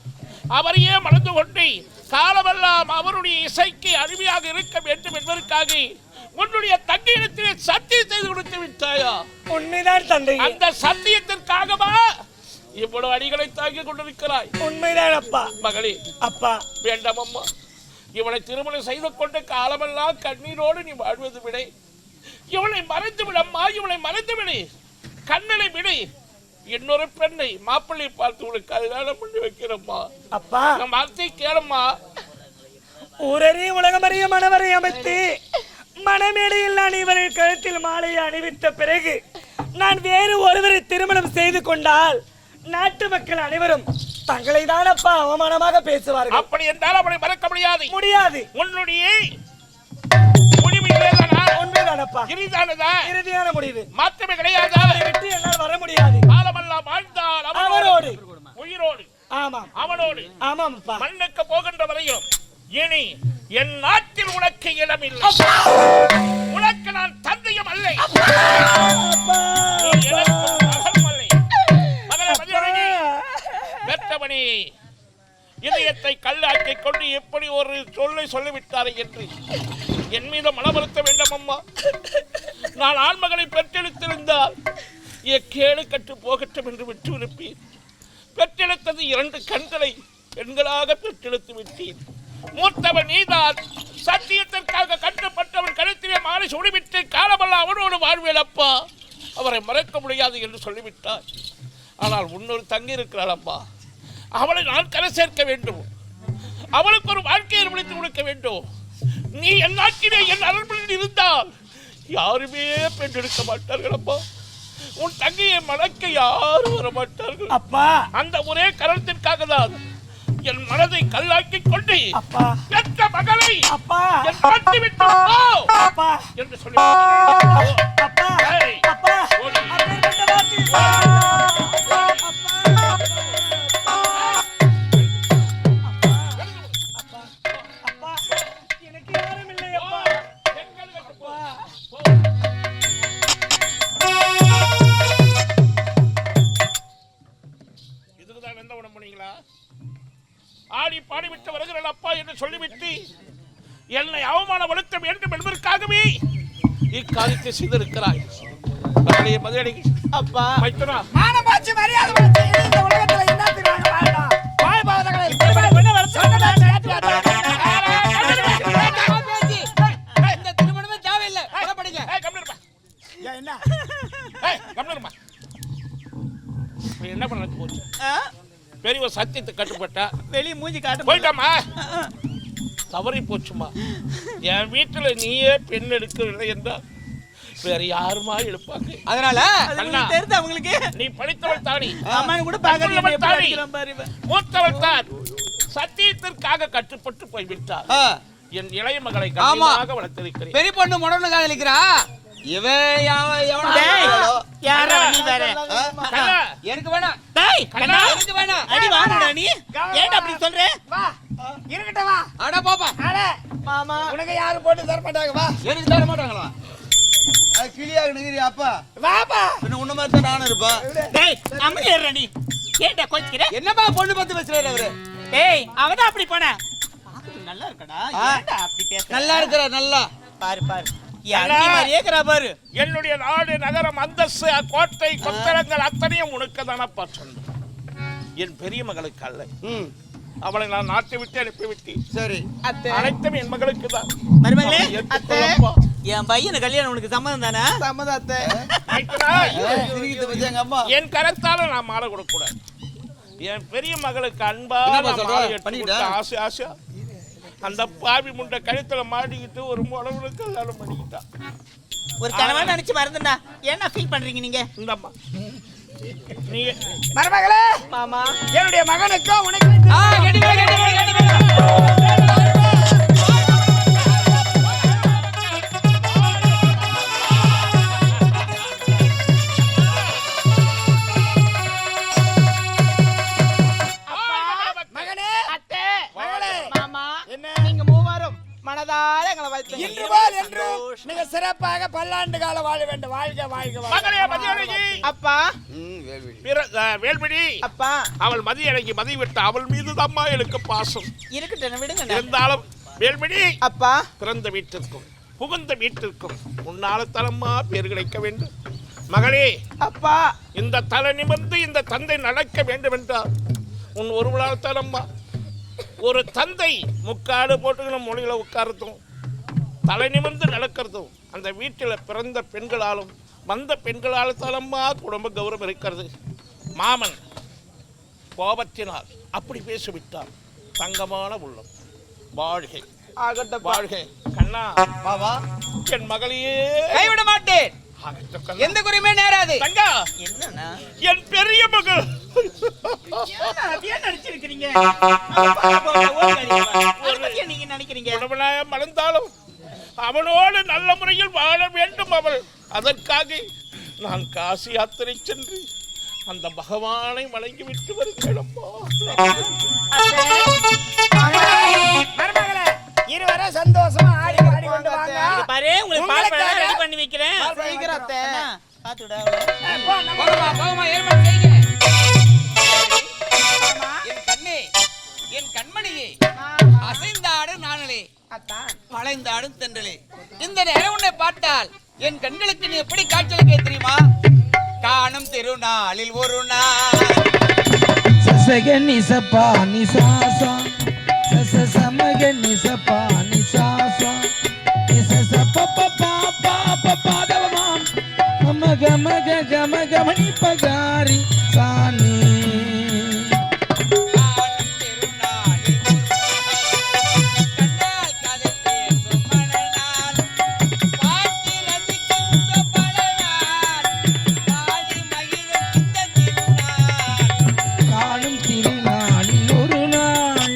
அவரையே மறந்து கொண்டு காலமெல்லாம் அவருடைய இசைக்கு அருமையாக இருக்க வேண்டும் என்பதற்காக உன்னுடைய தங்கையிடத்திலே சத்தியம் செய்து கொடுத்து விட்டாயா? உண்மைதான் தந்தை. அந்த சத்தியத்திற்காகவா இவ்வளவு அடிகளை தாங்கிக் கொண்டிருக்கிறாய்? உண்மைதான் அப்பா. மகளே, அப்பா வேண்டாம் அம்மா, இவனை திருமணம் செய்து கொண்ட காலமெல்லாம் கண்ணீரோடு நீ வாழ்வது விட இவளை மறைந்து விட அம்மா, இவளை மறைந்து விடு, கண்ணனை விடு, இன்னொரு பெண்ணை மாப்பிள்ளை பார்த்து உனக்கு கல்யாணம் பண்ணி வைக்கிறம்மா. அப்பா நம் வார்த்தை கேளம்மா. ஊரறி உலகமறிய மணவரை அமைத்து மணமேடையில் நான் இவரின் கழுத்தில் மாலையை அணிவித்த பிறகு நான் வேறு ஒருவரை திருமணம் செய்து கொண்டால் நாட்டு மக்கள் அனைவரும் தங்களை தான் அப்பா அவமானமாக பேசுவார்கள். அப்படி என்றால் அவனை மறக்க முடியாது. முடியாது. உன்னுடைய முடிவு இல்லைதானா? உண்மைதான் அப்பா. இறுதியானதா? இறுதியான முடிவு. மாற்றமே கிடையாதா? விட்டு என்னால் வர முடியாது. காலமெல்லாம் வாழ்ந்தால் அவனோடு உயிரோடு. ஆமாம் அவனோடு. ஆமாம் அப்பா. மண்ணுக்கு போகின்ற வரையும் இனி என் நாட்டில் உனக்கு இடமில்லை. உனக்கு நான் தந்தையும் அல்ல, பெற்றவனே இதயத்தை கல்லாக்கிக் கொண்டு எப்படி ஒரு சொல்லை சொல்லிவிட்டாரே என்று என் மீது மனவருத்த வேண்டும் அம்மா. நான் ஆண்மகளை பெற்றெடுத்திருந்தால் கேடு கட்டு போகட்டும் என்று விட்டு விடுப்பேன். பெற்றெடுத்தது 2 கண்களை பெண்களாக பெற்றெடுத்து விட்டேன். மூத்தவன் நீதான், சத்தியத்திற்காக கட்டுப்பட்டவன் கழுத்திலே மாறி சுடிவிட்டு காலமெல்லாம் அவனோடு வாழ்வேன் அப்பா, அவரை மறக்க முடியாது என்று சொல்லிவிட்டார். ஆனால் இன்னொரு தங்கி இருக்கிறாள் அப்பா, அவளை நான் கரை சேர்க்க வேண்டும், அவளுக்கு ஒரு வாழ்க்கையை ஏற்படுத்தி கொடுக்க வேண்டும். நீ என் நாட்டிலே என் அரண்மனையில் இருந்தால் யாருமே பெற்றெடுக்க மாட்டார்கள் அப்பா. உன் தங்கையை மணக்க யாரும் வர மாட்டார்கள் அப்பா. அந்த ஒரே காரணத்திற்காக தான் என் மனதை கல்லாக்கி கொண்டு அப்பா பெற்ற மகளை அப்பா என் நாட்டை விட்டு போ அப்பா என்று சொல்லி அப்பா ஏய், அப்பா ஓடி. அப்பேற்பட்ட வார்த்தை அப்பா எனக்கு யாரும் இல்லை அப்பா. இதுக்குதான் எந்த உடம்பு போனீங்களா? ஆடி பாடிவிட்டு வருகிறேன் அப்பா என்று சொல்லிவிட்டு என்னை அவமானப்படுத்த வேண்டும் என்பதற்காகவே இக்காரியத்தை செய்திருக்கிறாய். பதிலடி அப்பா. மைத்துனா, மானமாச்சு மரியாதை வச்சு இந்த உலகத்துல என்னத்துக்கு நாங்க வாழணும்? வாய் பாவதங்களை என்ன வருஷம் இந்த திருமணமே தேவையில்லை, புறப்படுங்க. என்ன என்ன பண்ண போச்சு? பெரிய சத்தியத்தை கட்டுப்பட்டா வெளிய மூஞ்சி காட்டு போயிட்டாமா, தவறி போச்சுமா. என் வீட்டுல நீயே பெண் எடுக்கவில்லை என்றால் வேற யாருமா எடுப்பாங்க? அதனால அண்ணா, தெரிஞ்ச அவங்களுக்கு நீ படித்தவள் தானி, அம்மானு கூட பாக்கறீங்க தானி, பாரு இவன். மூத்தவள் தான் சத்தியத்திற்காக கட்டுப்பட்டு போய்விட்டார். என் இளைய மகளை கண்ணியமாக வளர்த்திருக்கிறேன். பெரிய பொண்ணு முடன்னு காதலிக்கிறா இவன் யாரா நீ வேற? கண்ணா, எனக்கு வேணாம். டேய் கண்ணா, எனக்கு வேணாம். அடி வாங்குடா நீ. ஏன்டா அப்படி சொல்ற? வா இருக்கட்டும் வா. அட பாப்பா, அட மாமா உனக்கு யாரும் போட்டு தர மாட்டாங்க. வா எனக்கு தர மாட்டாங்களா? அது கிளியாக நிக்கிறீ அப்பா. வாப்பா. பின்ன உன்ன மாதிரி தான் நானும் இருப்பேன். டேய் அம்மி ஏறா நீ. ஏன்டா கோச்சிக்கிற? என்னப்பா பொண்ணு பார்த்து பேசுறாரு அவரு? டேய் அவதான் அப்படி போன. நல்லா இருக்கடா. ஏன்டா அப்படி பேசுற? நல்லா இருக்கிற நல்லா பாரு பாரு. யாரீ மாதிரியே இருக்கற பாரு. என்னுடைய நாடு நகரம் அந்தஸ்து கோட்டை கொத்தரங்கள் அத்தனையும் உனக்கு தானப்பா சொந்தம். என் பெரிய மகளுக்கு அல்ல. அவளை நான் நாட்டை விட்டு அனுப்பிவிட்டேன். சரி அனைத்தும் என் மகளுக்கு தான். மருமகளே, அத்தை, என் பையனுக்கு கல்யாணம் உனக்கு சம்மதம் தானே? சம்மதம் அத்தை. சிரிக்கிறத பத்தி எங்க அம்மா என் கரத்தால நான் மாலை கொடுக்க கூடாது. என் பெரிய மகளுக்கு அன்பா என்னப்பா நான் சொல்ற? மாலை எடுத்து பண்ணிக்கிட்டா? கொடுத்த ஆசை ஆசையா அந்த பாவி முண்டை கழுத்துல மாட்டிக்கிட்டு ஒரு முடவுல கல்யாணம் பண்ணிக்கிட்டா. ஒரு கனவா நினைச்சு மறந்துடா. என்ன ஃபீல் பண்றீங்க நீங்க? இந்தம்மா நீ மருமகளே மாமா என்னுடைய மகனுக்கும் உனக்கு மகனே, அத்தை, மகளே, மாமா, நீங்க மூவரும் மனதார மிக சிறப்பாக பல்லாண்டு காலம் வாழ வேண்டும். வாழ்க வாழ்க மகளே மதியழகி. அப்பா வேல்விழி. அப்பா அவள் மதியழகி மதிவிட்ட அவள் மீது தாம்மா எனக்கு பாசம் இருக்கட்டும் விடுங்க. இருந்தாலும் வேல்விழி அப்பா பிறந்த வீட்டிற்கும் புகுந்த வீட்டிற்கும் உன்னால தலம்மா பேர் கிடைக்க வேண்டும். மகளே அப்பா இந்த தலை நிமிர்ந்து இந்த தந்தை நடக்க வேண்டும் என்றால் உன் ஒருவளால் தலம்மா. ஒரு தந்தை முக்காடு போட்டுக்கணும் மொழிகளை உட்காரத்தும் தலை நிமிர்ந்து நடக்கிறதும் அந்த வீட்டில் பிறந்த பெண்களாலும் வந்த பெண்களால் தலம்மா குடும்ப கௌரவம் இருக்கிறது. மாமன் கோபத்தினால் அப்படி பேசிவிட்டார். தங்கமான உள்ளம் வாழ்கை வாழ்கை. கண்ணா பாபா என் மகளையே கைவிட மாட்டேன். எந்த குறையுமே நேராது. தங்கா என்னன்னா என் பெரிய மகள் நடிச்சிருக்கீங்க நீங்க நினைக்கிறீங்க உணவனாய மறந்தாலும் அவனோடு நல்ல முறையில் வாழ வேண்டும் அவள். அதற்காக நான் காசி யாத்திரை சென்று அந்த பகவானை வணங்கிவிட்டு வருகிறேன்ப்பா. மருமகளே இருவரும் சந்தோஷமா ஆடி ஆடி கொண்டு வாங்க. பாரு உங்களுக்கு பால் பழம் ரெடி பண்ணி வைக்கிறேன். சீக்கிரம் அத்தை. பாத்துடா போகமா ஏற்பாடு செய்யுங்க. என் கண்ணே என் கண்மணியே அசைந்தாடும் நானலே வளைந்தாடும் தென்றலே இந்த நேரம் உன்னை பார்த்தால் என் கண்களுக்கு நீ எப்படி காட்சியளிக்க தெரியுமா? காணும் திருநாளில் ஒரு நாள் சசக நிசப்பா நிசாசா சசமக நிசப்பா நிசாசா நிசசப்ப பப்பா பப்பா பாதவமாம் மமக மக கம கமணி பகாரி சானி காணும் திருநாளில் ஒரு நாள்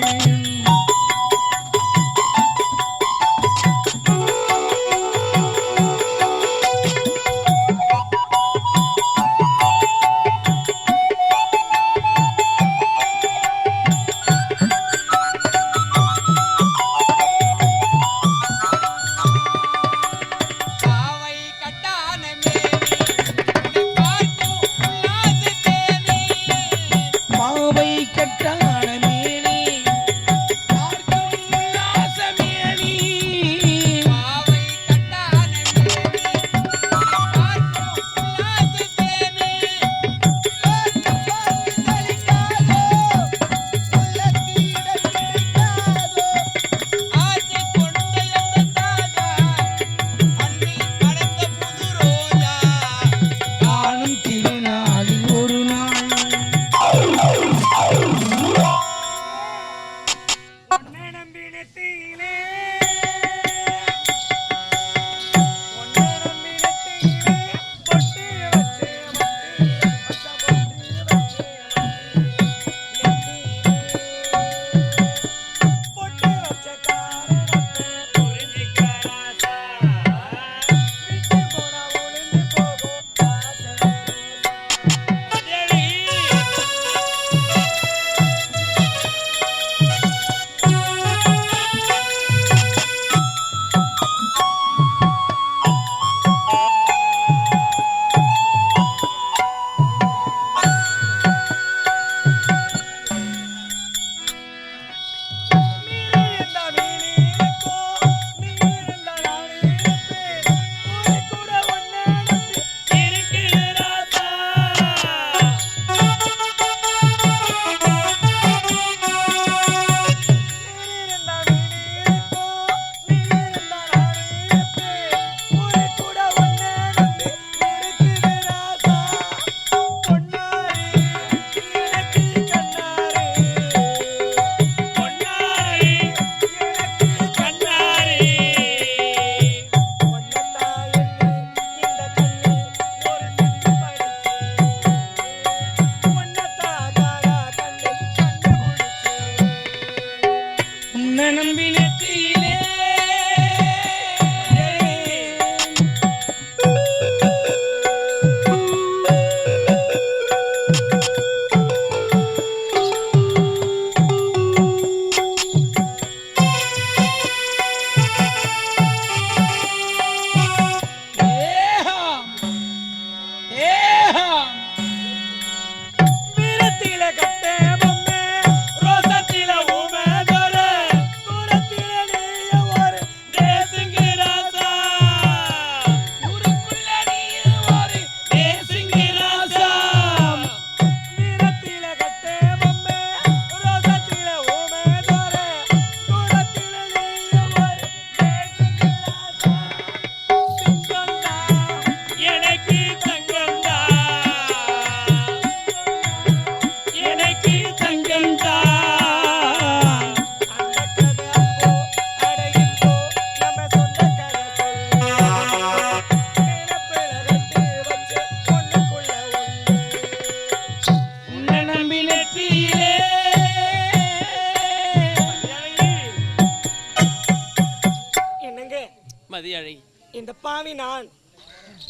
இந்த பாவி நான்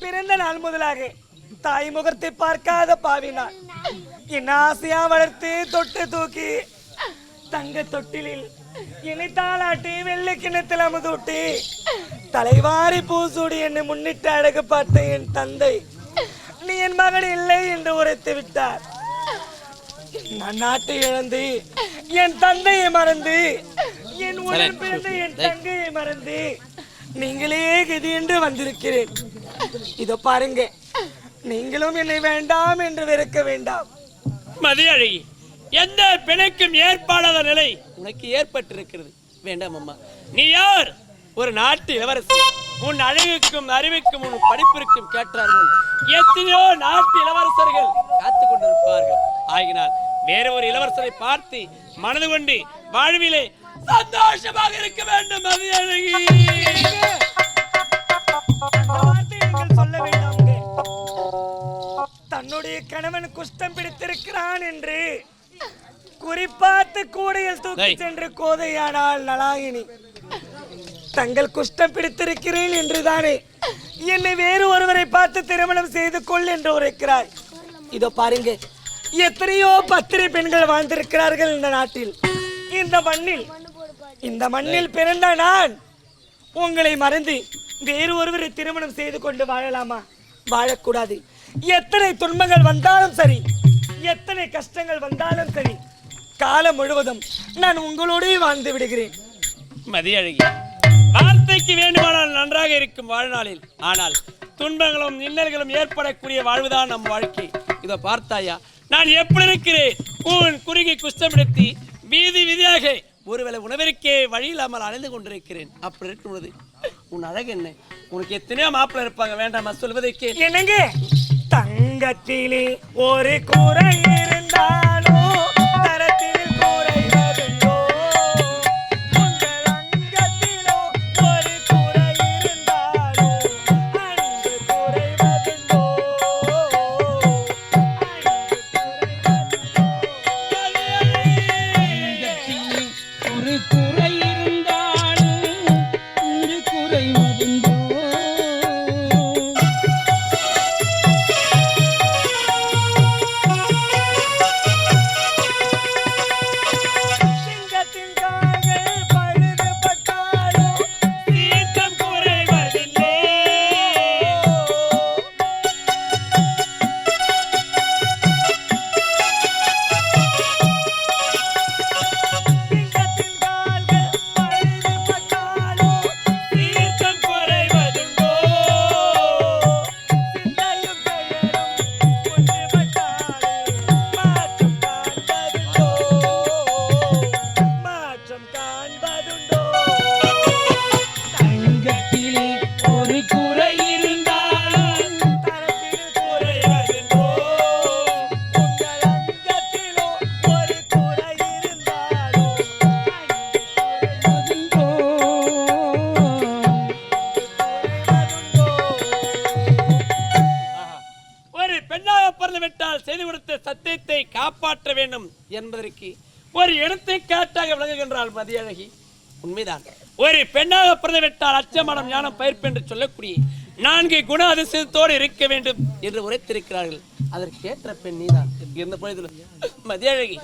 பிறந்த நாள் முதலாக தாய் முகத்தை பார்க்காத பாவி நான் என் ஆசையா வளர்த்து தொட்டு தூக்கி தங்க தொட்டிலில் என்னை தாளாட்டி வெள்ளை கிணத்தில் அமுதூட்டி தலைவாரி பூசூடி என்னை முன்னிட்டு அழகு பார்த்த என் தந்தை நீ என் மகன் இல்லை என்று உரைத்து விட்டார். நான் நாட்டை இழந்து என் தந்தையை மறந்து என் உடன் பிறந்த என் தங்கையை மறந்து நீங்களே கதி என்று வந்திருக்கிறேன். இதோ பாருங்க, நீங்களும் என்னை வேண்டாம் என்று வெறுக்க வேண்டாம். மதியழகி, எந்த பிணைக்கும் ஏற்பாடாத நிலை உனக்கு ஏற்பட்டிருக்கிறது. வேண்டாம் அம்மா, நீ யார்? ஒரு நாட்டு இளவரசி. உன் அழகுக்கும் அறிவுக்கும் உன் படிப்பிற்கும் கேட்டார்கள். எத்தனையோ நாட்டு இளவரசர்கள் காத்துக் கொண்டிருப்பார்கள். ஆகினால் வேற ஒரு இளவரசரை பார்த்து மனது கொண்டு வாழ்விலே சந்தோஷமாக இருக்க வேண்டும். மதியழகி, சொல்ல வேண்டாம். தன்னுடைய கணவன் குஷ்டம் பிடித்திருக்கிறான் என்று குறிப்பாத்து கூடையில் தூக்கி சென்று கோதையானால் நலாயினி தங்கள் குஷ்டம் பிடித்திருக்கிறேன் என்றுதானே என்னை வேறு ஒருவரை பார்த்து திருமணம் செய்து கொள் என்று உரைக்கிறாய். இதோ பாருங்க, எத்தனையோ பத்திரை பெண்கள் வாழ்ந்திருக்கிறார்கள் இந்த நாட்டில். இந்த மண்ணில் பிறந்த நான் உங்களை மறந்து வேறு ஒருவரை திருமணம் செய்து கொண்டு வாழலாமா? வாழக்கூடாது. எத்தனை துன்பங்கள் வந்தாலும் சரி, எத்தனை கஷ்டங்கள் வந்தாலும் சரி, காலம் முழுவதும் நான் உங்களோடே வாழ்ந்து விடுகிறேன். மதியழகி, வார்த்தைக்கு வேண்டுமானால் நன்றாக இருக்கும் வாழ்நாளில், ஆனால் துன்பங்களும் இன்னல்களும் ஏற்படக்கூடிய வாழ்வுதான் நம் வாழ்க்கை. இதை பார்த்தாயா, நான் எப்படி இருக்கிறேன்? குறுகி குஷ்டமெடுத்து வீதி வீதியாக ஒருவேளை உணவிற்கே வழி இல்லாமல் அலைந்து கொண்டிருக்கிறேன். அப்படி இருக்கும் பொழுது உன் அழகு என்ன? உனக்கு எத்தனையோ மாப்பிள்ளை இருப்பாங்க. வேண்டாமா சொல்வதற்கு? என்னங்க, தங்கத்திலே ஒரு குறை இருந்தாலோ தரத்தில் குறைவதில்லோ, உங்கள் அங்கத்திலோ ஒரு குறை இருந்தாலோ அன்பு குறைவதில்லோ, ஒரு குறை இருந்தாலும் ஒரு குறைவதுண்டோ. சிங்கத்தின் கால்கள் பழுதுபட்டாலோ தீர்த்தம் குறைவதில்லை. சிங்கத்தின் கால்கள் பழுதுபட்டாலோ தீர்த்தம் குறைவதுண்டோ. சிந்தையும் பெயரும் ஒன்றுபட்டாலே மாற்றம் காண்பதுண்டோ, மாற்றம் காண்பதுண்டோ. தங்கத்திலே ஒரு குறை இருந்தாலும் தரத்தில் குறைவதுண்டோ, உங்கள் அங்கத்திலோ ஒரு குறை இருந்தாலோ அதுண்டோ. ஒரு பெண்ணாக பிறந்து விட்டால் செய்து கொடுத்த சத்தியத்தை காப்பாற்ற வேண்டும் என்பதற்கு ஒரு எடுத்துக்காட்டாக விளங்குகின்றாள் மதியழகி. உண்மைதான், ஒரு பெண்ணாக பிறந்து விட்டால் அச்சமடம் ஞானம் பயிர்ப்பு என்று சொல்லக்கூடிய 4 குண அதிசயத்தோடு இருக்க வேண்டும் என்று உரைத்திருக்கிறார்கள். அதற்கேற்ற பெண் நீதான். இருந்த பொழுதிலும் மதியழகி,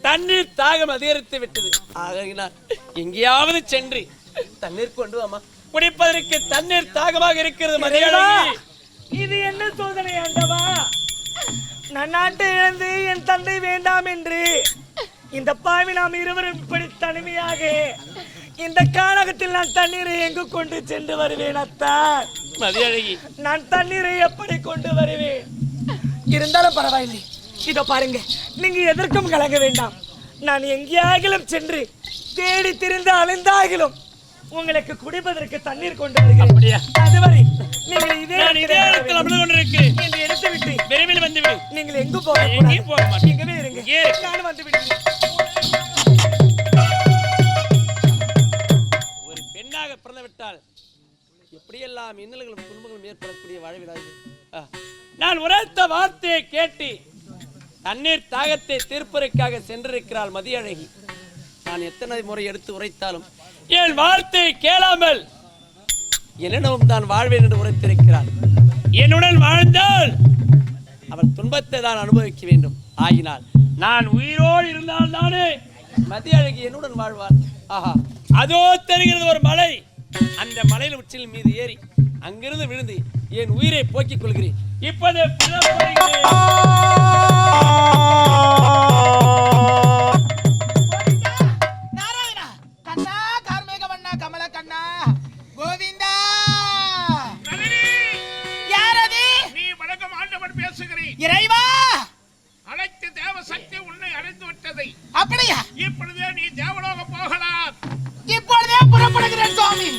தண்ணீர் தாகம் அதிகரித்து விட்டது. ஆகையினால் எங்கேயாவது சென்று தண்ணீர் கொண்டு வாமா. குடிப்பதற்கு தண்ணீர் தாகமாக இருக்கிறது மதியழகி. இது என்ன சோதனை ஆண்டவா? நான் நாட்டை இழந்து என் தந்தை வேண்டாம் என்று இந்த பாவி நாம் இருவரும் இப்படி தனிமையாக இந்த கானகத்தில் நான் தண்ணீரை எங்கு கொண்டு சென்று வருவேன் அத்தான்? மதியழகி, நான் தண்ணீரை எப்படி கொண்டு வருவேன்? இருந்தாலும் பரவாயில்லை. இதோ பாருங்க, நீங்க எதற்கும் கலங்க வேண்டாம். நான் எங்கேயாகிலும் சென்று தேடி திரிந்து அலைந்தாகிலும் உங்களுக்கு குடிப்பதற்கு தண்ணீர் கொண்டு வருகிறேன். அப்படியா? அதுவரை நீங்கள் இதே நான் இதே இடத்தில் அமர்ந்து கொண்டிருக்கிறேன். என்று எடுத்து விட்டு விரைவில் வந்துவிடு. நீங்கள் எங்கு போக எங்கேயும் போக மாட்டேன். எங்கவே இருங்க. ஏன்? நானும் வந்து விடுகிறேன். ஒரு பெண்ணாக பிறந்து விட்டால் எப்படியெல்லாம் இன்னல்களும் துன்பங்களும் ஏற்படக்கூடிய வாழ்விடாது. நான் உரைத்த வார்த்தையை கேட்டு தண்ணீர் தாகத்தை தீர்ப்பதற்காக சென்றிருக்கிறாள் மதியழகி. நான் எத்தனை முறை எடுத்து உரைத்தாலும் என் வார்த்தையை கேளாமல் என்னிடம் தான் வாழ்வேன் என்று உரைத்திருக்கிறார். என்னுடன் வாழ்ந்தால் அவள் துன்பத்தை தான் அனுபவிக்க வேண்டும். ஆகினால் நான் உயிரோடு இருந்தால் தானே மதிய அழகி என்னுடன் வாழ்வார். ஆஹா, அதோ தெரிகிறது ஒரு மலை. அந்த மலையில் உச்சில் மீது ஏறி அங்கிருந்து விழுந்து என் உயிரை போக்கிக் கொள்கிறேன். இப்போது நாராயணா கண்ணா கார்மேக வண்ணா கமல கண்ணா கோவிந்தா. யார் அது? நீ வணக்கம் ஆண்டவன் பேசுகிறேன். இறைவா, அனைத்து தேவ சக்தி உன்னை அடைந்து விட்டதை. அப்படியா? இப்பொழுதே நீ தேவலோகம் போகலாம். இப்பொழுதே புறப்படுகிறேன் சுவாமி.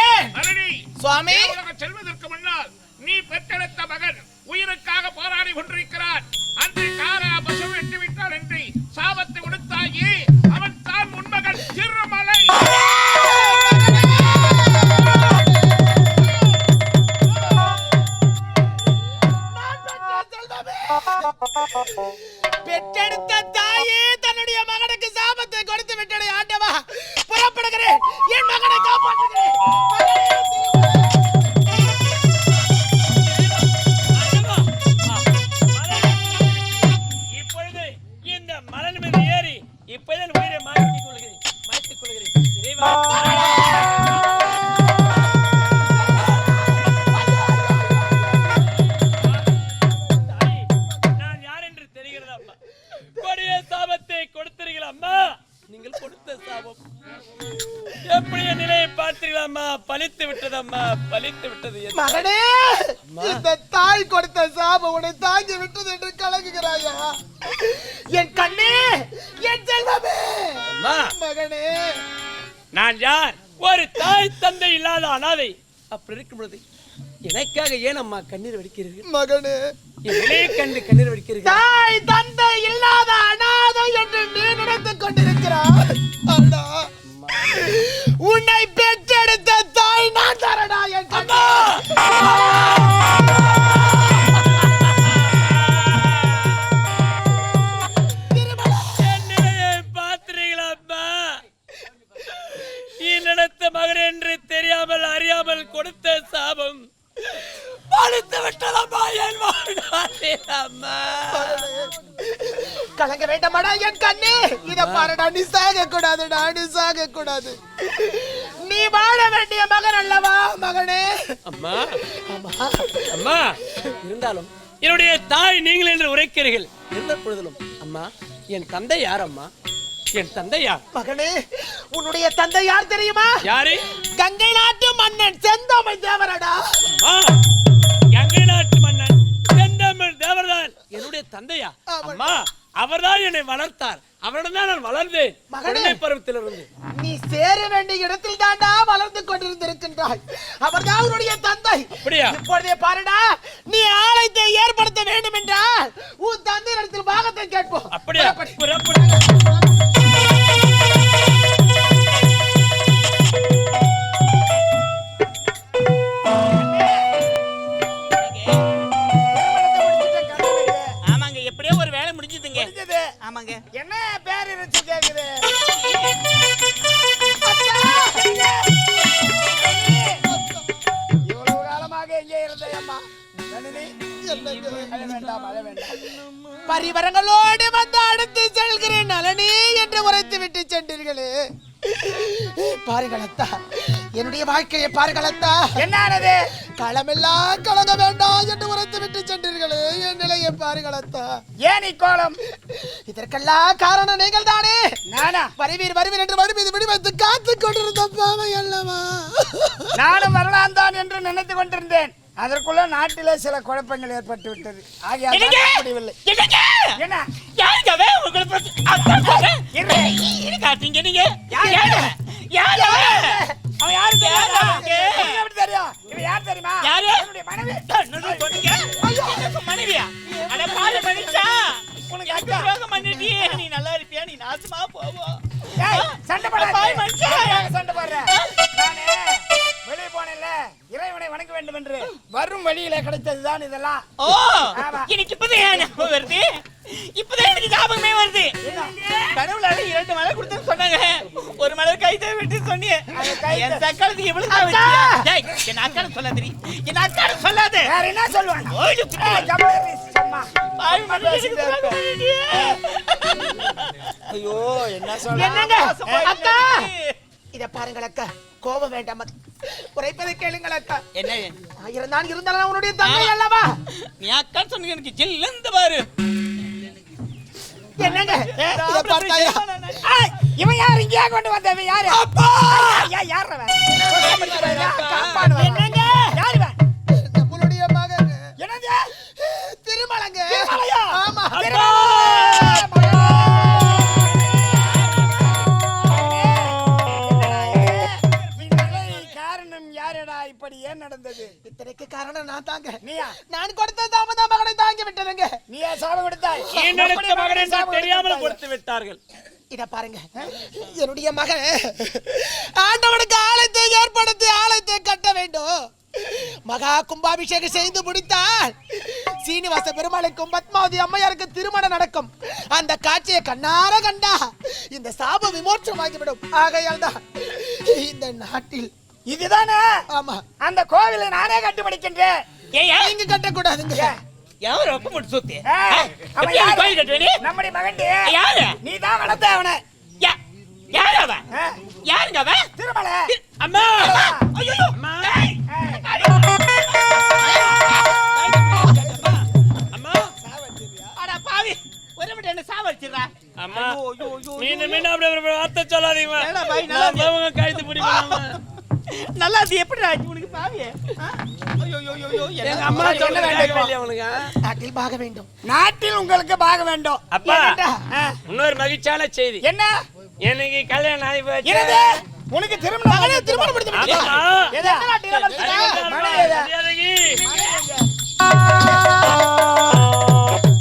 ஏன் அரணி சுவாமி? தேவலோகம் செல்வதற்கு முன்னால் நீ பெற்றெடுத்த மகன் உயிருக்காக போராடி கொண்டிருக்கிறான். அன்று காரா பசு வெட்டி விட்டான் என்று சாபத்தை கொடுத்தாயே, அவன் தான் உன் மகன் திருமலை. பெற்றெடுத்த தாயே தன்னுடைய மகனுக்கு சாபத்தை கொடுத்து விட்டதை ஆண்டவா, புறப்படுகிறேன். என் மகனை காப்பாற்றுகிறேன். இப்பொழுது இந்த மலன் மீது ஏறி இப்போதான் உயிரை மாற்றிக் கொள்கிறேன். இறைவா, நான் யார் என்று தெரிகிறது அம்மா. கொடிய சாபத்தை கொடுத்தீர்கள் அம்மா. நீங்கள் கொடுத்த சாபம் எப்படி என் நிலையை பார்த்தீர்கள் அம்மா? பலித்து விட்டது அம்மா, பலித்து விட்டது. மகனே, இந்த தாய் கொடுத்த சாபம் உன்னை தாங்கி விட்டது என்று கலங்குகிறாயா? என் கண்ணே, என் செல்வமே, அம்மா, மகனே. நான் யார்? ஒரு தாய் தந்தை இல்லாத அனாதை. அப்படி இருக்கும் பொழுது எனக்காக ஏன் அம்மா கண்ணீர் வடிக்கிறீர்கள்? மகனே, என் நிலையை கண்டு கண்ணீர் வடிக்கிறீர்கள். தாய் தந்தை இல்லாத அனாதை என்று நீ நினைத்துக் கொண்டிருக்கிறாய். அண்ணா, உன்னை பெற்றெடுத்த தாய் நான் தரடா என் கண்ணா. என் நிலையை பார்த்தீர்களா அம்மா? நடத்த மகன் என்று தெரியாமல் அறியாமல் கொடுத்த சாபம் பழுத்து விட்டதம்மா என் வாழ்நாளே அம்மா. கலங்க வேண்டாமடா என் கண்ணே. இத பாருடா, நீ சாக கூடாதுடா, நீ சாக கூடாது. நீ வாழ வேண்டிய மகன் அல்லவா மகனே? அம்மா, அம்மா, இருந்தாலும் என்னுடைய தாய் நீங்கள் என்று உரைக்கிறீர்கள். இருந்த பொழுதிலும் அம்மா, என் தந்தை யார் அம்மா? என் தந்தை யார்? மகனே, உன்னுடைய தந்தை யார் தெரியுமா? யாரு? கங்கை நாட்டு மன்னன் செந்தமிழ் தேவரடா. அம்மா, கங்கை நாட்டு மன்னன் செந்தமிழ் தேவர்தான் என்னுடைய தந்தையா? அம்மா, அவர்தான் என்னை வளர்த்தார். அவரிடம் தான் நான் வளர்ந்தேன். குழந்தை பருவத்திலிருந்து நீ சேர வேண்டிய இடத்தில் தாண்டா வளர்ந்து கொண்டிருந்திருக்கின்றாய். அவர்தான் உன்னுடைய தந்தை. அப்படியா? இப்பொழுதே பாருடா, நீ ஆலயத்தை ஏற்படுத்த வேண்டும் என்றால் உன் தந்தை இடத்தில் பாகத்தை கேட்போம். அப்படியா? ஆமாங்க, எப்படியோ ஒரு வேலை முடிஞ்சதுங்க. ஆமாங்க. என்ன பேர் இருந்துச்சு கேக்குது? இவ்வளவு காலமாக எங்கே இருந்தேம்மா? பரிவரங்களோடு வந்து அடுத்து செல்கிறேன் நலனே என்று உரைத்து விட்டு சென்றீர்களே. பாருங்களத்தா, என்னுடைய வாழ்க்கையை பாருங்களத்தா. என்னானது? களமெல்லாம் கலங்க வேண்டாம் என்று உரைத்து விட்டு சென்றீர்களே. என் நிலையை பாருங்களத்தா. ஏன் இக்கோலம்? இதற்கெல்லாம் காரணம் நீங்கள் தானே. நானா? வருவீர் வருவீர் என்று வழி மீது விடுவித்து காத்து கொண்டிருந்த பாவை அல்லவா? நானும் வரலாம் தான் என்று நினைத்து கொண்டிருந்தேன். அதற்குள்ள நாட்டிலே சில குழப்பங்கள் ஏற்பட்டு விட்டது. ஆகியால் முடியவில்லை. என்ன யாருக்காவே உங்களுக்கு காட்டீங்க? நீங்க யாரு? அவன் யாரு தெரியும்? இவன் யார் தெரியுமா? யாரு? என்னுடைய மனைவி. மனைவியா? அட பாரு மனுஷா, உனக்கு அக்கா துரோகம் பண்ணிட்டியே. நீ நல்லா இருப்பியா? நீ நாசமா போவோம். சண்டை போடாத. பாய் மனுஷா, சண்டை போடுற. நானே வெளியே போனேன்ல, இறைவனை வணங்க வேண்டும் என்று வரும் வழியில கிடைத்ததுதான் இதெல்லாம். ஓ, எனக்கு இப்பதான் ஞாபகம் வருது. இப்பதான் எனக்கு ஞாபகமே வருது. கடவுள் அழகு 2 மலர் கொடுத்து சொன்னாங்க. ஒரு மலர் கைதை விட்டு சொன்னீங்க. என் தக்காளத்துக்கு இவ்வளவு தான் வச்சியா? டேய், என் அக்காள சொல்லாதடி. என் அக்காள சொல்லாத. வேற என்ன சொல்லுவாங்க? ஓய்டு பாய் மனசுக்கு ஐயோ என்ன சொல்ற? என்னங்க அக்கா இத பாருங்கள் அக்கா, கோபம் வேண்டாம், குறைப்பதை கேளுங்கள் அக்கா. என்ன இருந்தாலும் உன்னுடைய தங்கை அல்லவா? நீ அக்கா சொன்னீங்க, எனக்கு ஜில்லுந்து பாரு. என்னங்க இத பார்த்தாயா? இவன் யார் இங்க கொண்டு வந்தவன் யாரு? அப்பா யார் அவன்? என்னங்க யார் இவன்? நம்மளுடைய மகன். என்னது? திருமலங்க. திருமலையா? ஆமா. காரணம் யாரடா? இப்படி ஏன் நடந்தது? இத்தனைக்கு காரணம் நான் தாங்க. நீயா? நான் கொடுத்த தாமதா மகனை தாங்கி விட்டதுங்க. நீயா சாபம் கொடுத்தாய்? ஈண்டெடுத்த மகன் என்று தெரியாமல் கொடுத்து விட்டார்கள். இத பாருங்க, என்னுடைய மகன் ஆண்டவனுக்கு ஆலயத்தை ஏற்படுத்தி ஆலயத்தை கட்ட வேண்டும். மகா கும்பாபிஷேகம் செய்து முடித்தால் சீனிவாச பெருமாளுக்கும் பத்மாவதி அம்மையாருக்கு திருமணம் நடக்கும். அந்த காட்சியை கண்ணார கண்டா இந்த சாப விமோச்சமாகிவிடும். ஆகையால் தான் இந்த நாட்டில் இதுதானே? ஆமா, அந்த கோவிலை நானே கட்டுப்படுக்கின்றேன். ஏயா நீங்க கட்டக்கூடாதுங்க. யார் ஒப்பு போட்டு சுத்தி? அவன் யாரு? கோயில் கட்டுவீங்க? நம்முடைய மகன்டி. யாரு? நீ தான் வளர்த்த அவனை. யார் அவன்? யாருங்க அவன்? திருமலை. அம்மா ஐயோ அம்மா அம்மா அட பாவி, ஒரு நிமிடம் என்ன சாவடிச்சிரா. அம்மா மீண்டும் மீண்டும் அப்படி வார்த்தை சொல்லாதீங்க. என்னடா பாய், நல்லா இருக்கு. அவங்க கழுத்து பிடிப்பாங்க. நல்லா அது எப்படி ஆச்சு உனக்கு பாவியே? ஐயோ ஐயோ ஐயோ, எங்க அம்மா சொல்ல வேண்டாம் அவனுக்கு. நாட்டில் பாக வேண்டும். நாட்டில் உங்களுக்கு பாக வேண்டும். அப்பா ஏன்டா? இன்னொரு மகிழ்ச்சியான செய்தி. என்ன? எனக்கு கல்யாணம் ஆகி போச்சு. என்னது? உனக்கு திருமணம் திருமணம் முடித்து விட்டீங்களா? ஆமா. எதா? மணி எதா? மரியாதைக்கு.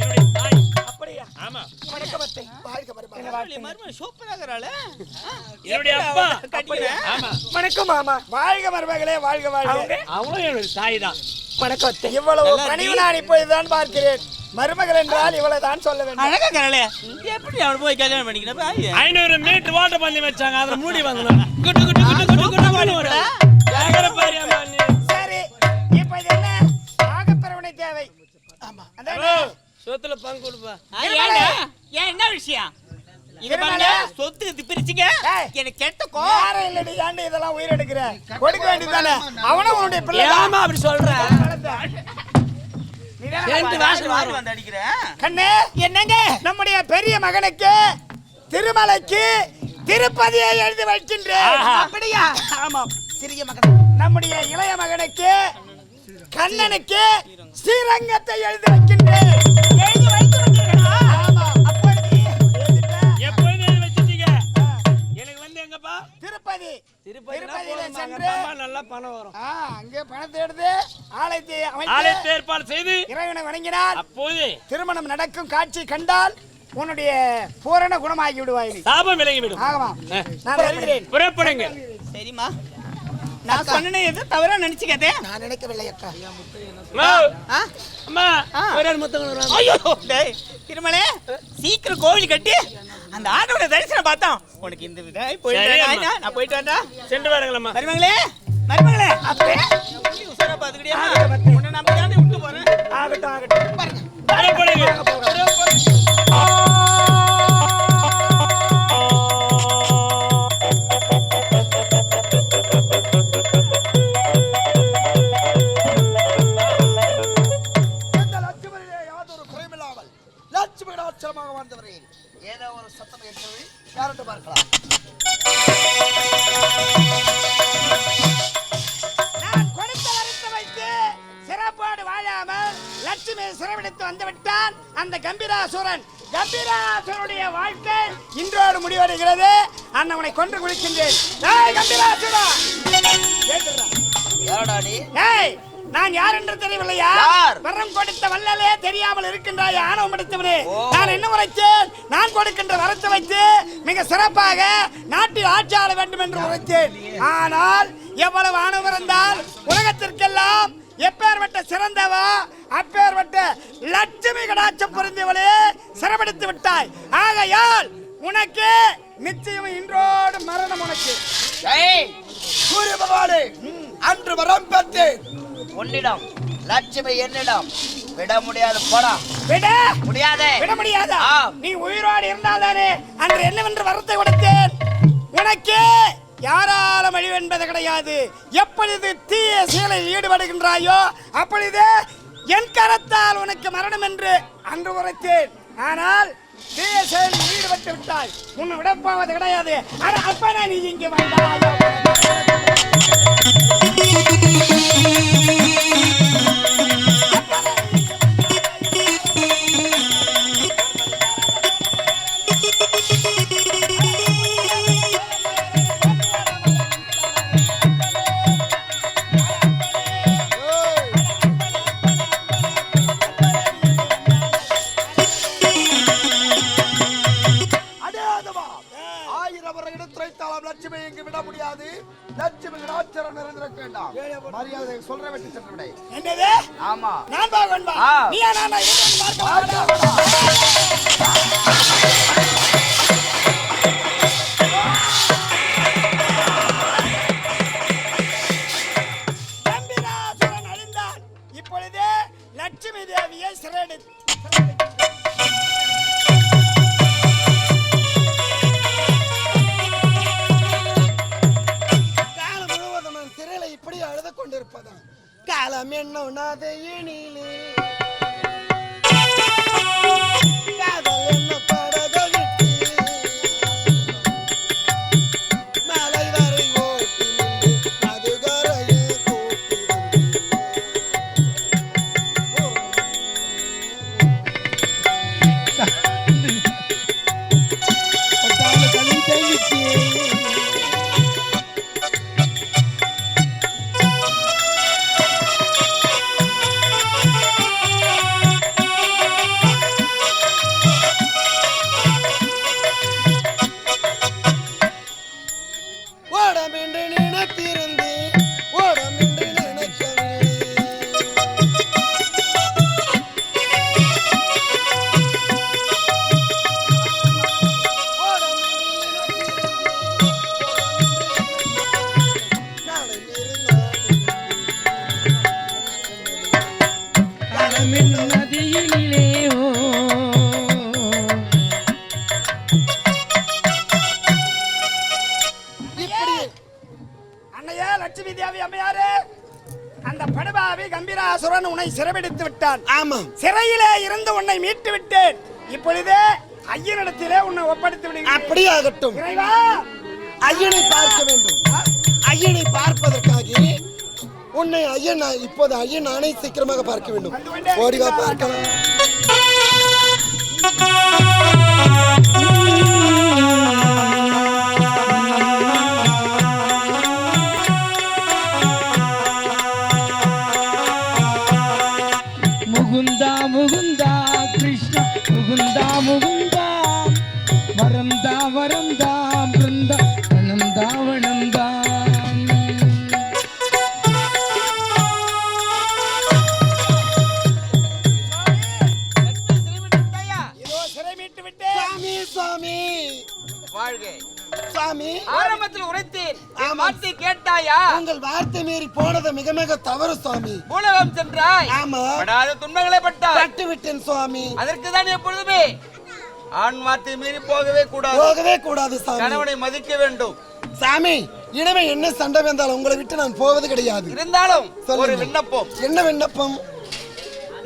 என்னுடைய தாய். அப்படியா? ஆமா. வணக்கமத்தை. வாழ்க மருமகளே. மர்ம சூப்பராகறாளே. என்னுடைய அப்பா. கட்டிக்கிறேன். ஆமா. வணக்கம் மாமா. வாழ்க மருமகளே, வாழ்க வாழ்க. அவங்களும் என்னுடைய தாய் தான். வணக்கத்தை. இவ்வளவு பணிவு நான் இப்போதுதான் பார்க்கிறேன். மருமகள் என்றால் இவ்வளவுதான் சொல்ல வேண்டும். அழகா கரலே. எப்படி அவன் போய் கல்யாணம் பண்ணிக்கிற பாவியே? 500 மீட்டர் வாட்டர் பந்தயம் வச்சாங்க. அதுல மூடி வந்தோம். குட்டு குட்டு குட்டு குட்டு குட்டு வர. கேக்குற பாரு அம்மா நீ. சரி, இப்போ இது என்ன? ஆகப்பெருவனை தேவை. ஆமா. ஹலோ, சொத்துல பங்கு கொடுப்பா. ஏன்டா? ஏன் என்ன விஷயம்? இது பாருங்க, சொத்துக்கு பிரிச்சிங்க. எனக்கு கெட்ட கோவம். யாரும் இல்லடி, ஏன்டா இதெல்லாம் உயிர் எடுக்கிற? கொடுக்க வேண்டியதானே? அவனும் உன்னுடைய பிள்ளை. ஏமா அப்படி சொல்ற? ரெண்டு வாசல் வாரி வந்து அடிக்கிற. கண்ணே, என்னங்க? நம்முடைய பெரிய மகனுக்கு திருமலைக்கு திருப்பதியை எழுதி வைக்கின்றேன். அப்படியா? ஆமாம். சிறிய மகன். நம்முடைய இளைய மகனுக்கு கண்ணனுக்கு ஸ்ரீரங்கத்தை எழுதி வைக்கின்றேன். எழுதி வைத்து விட்டீர்களா? ஆமாம். அப்பொழுது எழுதிட்டேன். எப்பொழுது எழுதி வச்சிட்டீங்க? எனக்கு வந்து எங்கப்பா? திருப்பதி. திருப்பதியில திருப்பதியில சென்று நல்லா பணம் வரும். அங்கே பணத்தை எடுத்து ஆலயத்தை அமைத்து ஆலயத்தை ஏற்பாடு செய்து இறைவனை வணங்கினால் அப்போது திருமணம் நடக்கும் காட்சி கண்டால் உன்னுடைய பூரண குணமாகி விடுவாய். சாபம் விலகிவிடும். ஆகமா, நான் வருகிறேன். புறப்படுங்க. சரிம்மா, நான் சொன்னேனே எது தவறா நினைச்சுக்கதே. நான் நினைக்கவில்லை அக்கா. அம்மா, அம்மா, ஒரே முத்தம். ஐயோ டேய் திருமலே, சீக்கிரம் கோவில் கட்டி அந்த ஆண்டவனை தரிசனம் பார்த்தோம். உனக்கு இந்த விதாய் போயிட்டு சரி, வரேன். அம்மா. நான் போயிட்டு வரேன். சென்று வாருங்களம்மா. மருமகளே, மருமகளே, அப்பே உசரா பாத்துக்கிறியா? உன்னை நம்பி தானே விட்டு போறேன். ஆகட்டும், ஆகட்டும். புறப்படுங்க. லட்சுமிடாட்சரமாக வாழ்ந்தவரே, ஏதோ ஒரு சத்தம் ஏற்பது யாருன்னு பார்க்கலாம். நான் கொடுத்த வரத்தை வைத்து சிறப்போடு வாழாமல் லட்சுமி சிறைபிடித்து வந்து விட்டான் அந்த கம்பீராசுரன். கம்பீராசுரனுடைய வாழ்க்கை இன்றோடு முடிவடைகிறது. அண்ணவனை கொன்று குளிக்கின்றேன். ஏய் கம்பீராசுரா, யாரடா நீ? ஏய், நான் யார் என்று தெரியவில்லையா? யார்? வரம் கொடுத்த வல்லலே தெரியாமல் இருக்கின்றாய். ஆணவம் படைத்தவனே, நான் என்ன உரைத்தேன்? நான் கொடுக்கின்ற வரத்தை வைத்து மிக சிறப்பாக நாட்டில் ஆட்சி ஆள வேண்டும் என்று உரைத்தேன். ஆனால் எவ்வளவு ஆணவம் இருந்தால் உலகத்திற்கெல்லாம் எப்பேற்பட்ட சிறந்தவா அப்பேற்பட்ட லட்சுமி கடாட்சம் பொருந்தியவளே சிறப்படுத்தி விட்டாய். ஆகையால் உனக்கு நிச்சயம் இன்றோடு மரணம் உனக்கு. சூரிய பகவானே, அன்று வரம் பெற்றேன் உன்னிடம் லட்சுமி என்னிடம் விட முடியாது. போடா, விட முடியாதே. விட முடியாதா? ஆம். நீ உயிரோடு இருந்தால்தானே அன்று என்னவென்று வரத்தை கொடுத்தேன். உனக்கு யாராலும் அழிவு என்பது கிடையாது. எப்பொழுது தீய செயலில் ஈடுபடுகின்றாயோ அப்பொழுது என் கரத்தால் உனக்கு மரணம் என்று அன்று உரைத்தேன். ஆனால் தீய செயலில் ஈடுபட்டு விட்டாய். உன்னை விடப்போவது கிடையாது. அப்பனா நீ இங்கே வந்தாயோ? லட்சுமி இங்கு விட முடியாது. லட்சுமி விடாச்சரம் நிறைந்திருக்க வேண்டாம். மரியாதை சொல்ற வெட்டி சென்று விடை. என்னது? ஆமா, நான் பாகன் பா. நீயா நானா இருந்து பார்க்க. கம்பீராசுரன் அழிந்தான். இப்பொழுது லட்சுமி தேவியை சிறையெடுத்து இப்படி அழுது கொண்டிருப்பதா? காலம் என்ன இனிலே காதல் என்ன படகழித்து மலை வரை ஓட்டி நின்று மதுகரையில் கூட்டி லட்சுமி தேவி அம்மையாரே, அந்த படுபாவி கம்பீராசுரன் உன்னை சிறைபிடித்து விட்டான். ஆமாம், சிறையிலே இருந்து உன்னை மீட்டு விட்டேன். இப்பொழுது ஐயனிடத்திலே உன்னை ஒப்படைத்து விடுகிறேன். அப்படியாகட்டும். ஐயனை பார்க்க வேண்டும். ஐயனை பார்ப்பதற்காக உன்னை ஐயன் இப்போது ஐயன் நானே சீக்கிரமாக பார்க்க வேண்டும். ஓடிவா பார்க்கலாம். முகுந்தா முகுந்தா கிருஷ்ண முகுந்தா முகுந்தா வரந்தா வரந்தா பிருந்தா வனந்தா வனந்தா. சுவாமி வாழ்க. சுவாமி, ஆரம்பத்தில் உரைத்தேன், என் வார்த்தை கேட்டாயா? உங்கள் வார்த்தை மீறி போனது மிக மிக தவறு சுவாமி. பூலகம் சென்றாய். ஆமா, படாத துன்பங்களை பட்டாய். பட்டு விட்டேன் சுவாமி. அதற்கு தான் எப்பொழுதுமே ஆண் வார்த்தை மீறி போகவே கூடாது. போகவே கூடாது சாமி. கணவனை மதிக்க வேண்டும் சாமி. இனிமே என்ன சண்டை வந்தாலும் உங்களை விட்டு நான் போவது கிடையாது. இருந்தாலும் ஒரு விண்ணப்பம். என்ன விண்ணப்பம்?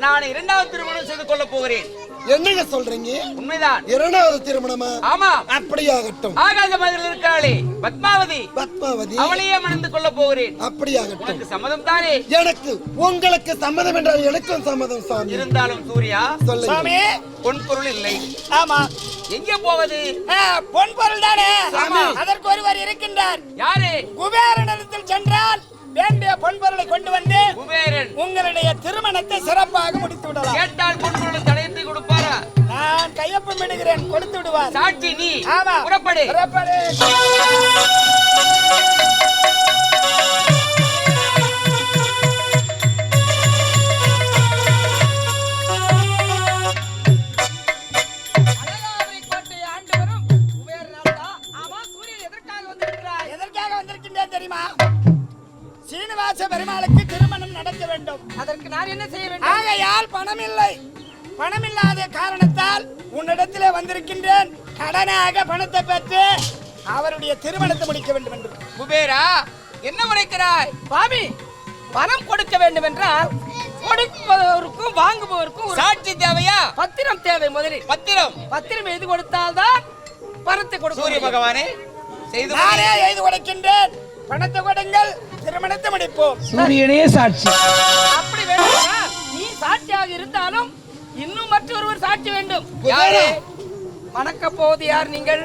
நான் இரண்டாவது திருமணம் செய்து கொள்ள போகிறேன். என்னங்க சொல்றீங்க? உண்மைதான். இரண்டாவது திருமணமா? ஆமா. அப்படியாகட்டும். ஆகாத மதில் இருக்காளே பத்மாவதி, பத்மாவதி, அவளையே மணந்து கொள்ள போகிறேன். அப்படியாகட்டும். எனக்கு சம்மதம் தானே? எனக்கு உங்களுக்கு சம்மதம் என்றால் எனக்கும் சம்மதம் சாமி. இருந்தாலும் சூர்யா, சொல்லுங்க சாமி. பொன் பொருள் இல்லை. ஆமா. எங்கே போவது? பொன் பொருள் தானே. சாமி. அதற்கு ஒருவர் இருக்கின்றார். யாரு? குபேரனிடத்தில் சென்றால் வேண்டிய பொன் பொருளை கொண்டு வந்து குபேரன் உங்களுடைய திருமணத்தை சிறப்பாக முடித்து விடலாம். கேட்டால் பொன் பொருளை தடையின்றி கொடுப்பாரா? நான் கையொப்பம் இடுகிறேன், கொடுத்து விடுவார். சாட்சி நீ. ஆமா. புறப்படு. புறப்படு. நடக்க வேண்டும். அதற்கு நான் என்ன செய்ய வேண்டும்? ஆகையால் பணம் இல்லை. பணம் இல்லாத காரணத்தால் உன்னிடத்திலே வந்திருக்கின்றேன். கடனாக பணத்தை பெற்று அவருடைய திருமணத்தை முடிக்க வேண்டும் என்று. குபேரா, என்ன உரைக்கிறாய்? சுவாமி, பணம் கொடுக்க வேண்டும் என்றால் கொடுப்பவருக்கும் வாங்குபவருக்கும் ஒரு சாட்சி தேவையா? பத்திரம் தேவை. முதலில் பத்திரம் எழுதி கொடுத்தால்தான் பணத்தை கொடுக்க சூரிய முடியும். பகவானே, செய்து நானே எழுதி கொடுக்கின்றேன். பணத்தை கொடுங்கள், திருமணத்தை முடிப்போம். சூரியனே சாட்சி. அப்படி வேண்டும். நீ சாட்சியாக இருந்தாலும் இன்னும் மற்றொருவர் சாட்சி வேண்டும். யாரு? மணக்க போவது யார் நீங்கள்?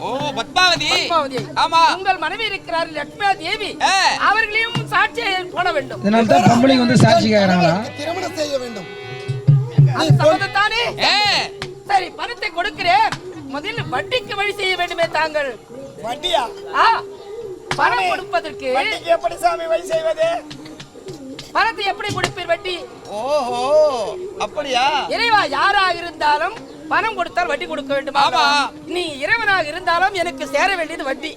ஓ, பத்மாவதி. பத்மாவதி. ஆமா. உங்கள் மனைவி இருக்கிறார் லட்சுமி தேவி, ஆ. அவர்களையும் சாட்சியை போட வேண்டும். இதனால தான் பொம்பளைங்க வந்து சாட்சி கேக்குறாங்களா? திருமணம் செய்ய வேண்டும். அது சம்மதத்தானே? ஏ, சரி, பணத்தை கொடுக்கிறேன். முதல்ல வட்டிக்கு வழி செய்ய வேண்டுமே தாங்கள். வட்டியா? ஆ, பணம் கொடுப்பதற்கு வட்டிக்கு எப்படி சாமி வழி செய்வது? பணத்தை எப்படி கொடுப்பீர் வட்டி? ஓஹோ, அப்படியா? இறைவா, யாராக இருந்தாலும் பணம் கொடுத்தால் வட்டி கொடுக்க வேண்டும். ஆமா. நீ இறைவனாக இருந்தாலும் எனக்கு சேர வேண்டியது வட்டி.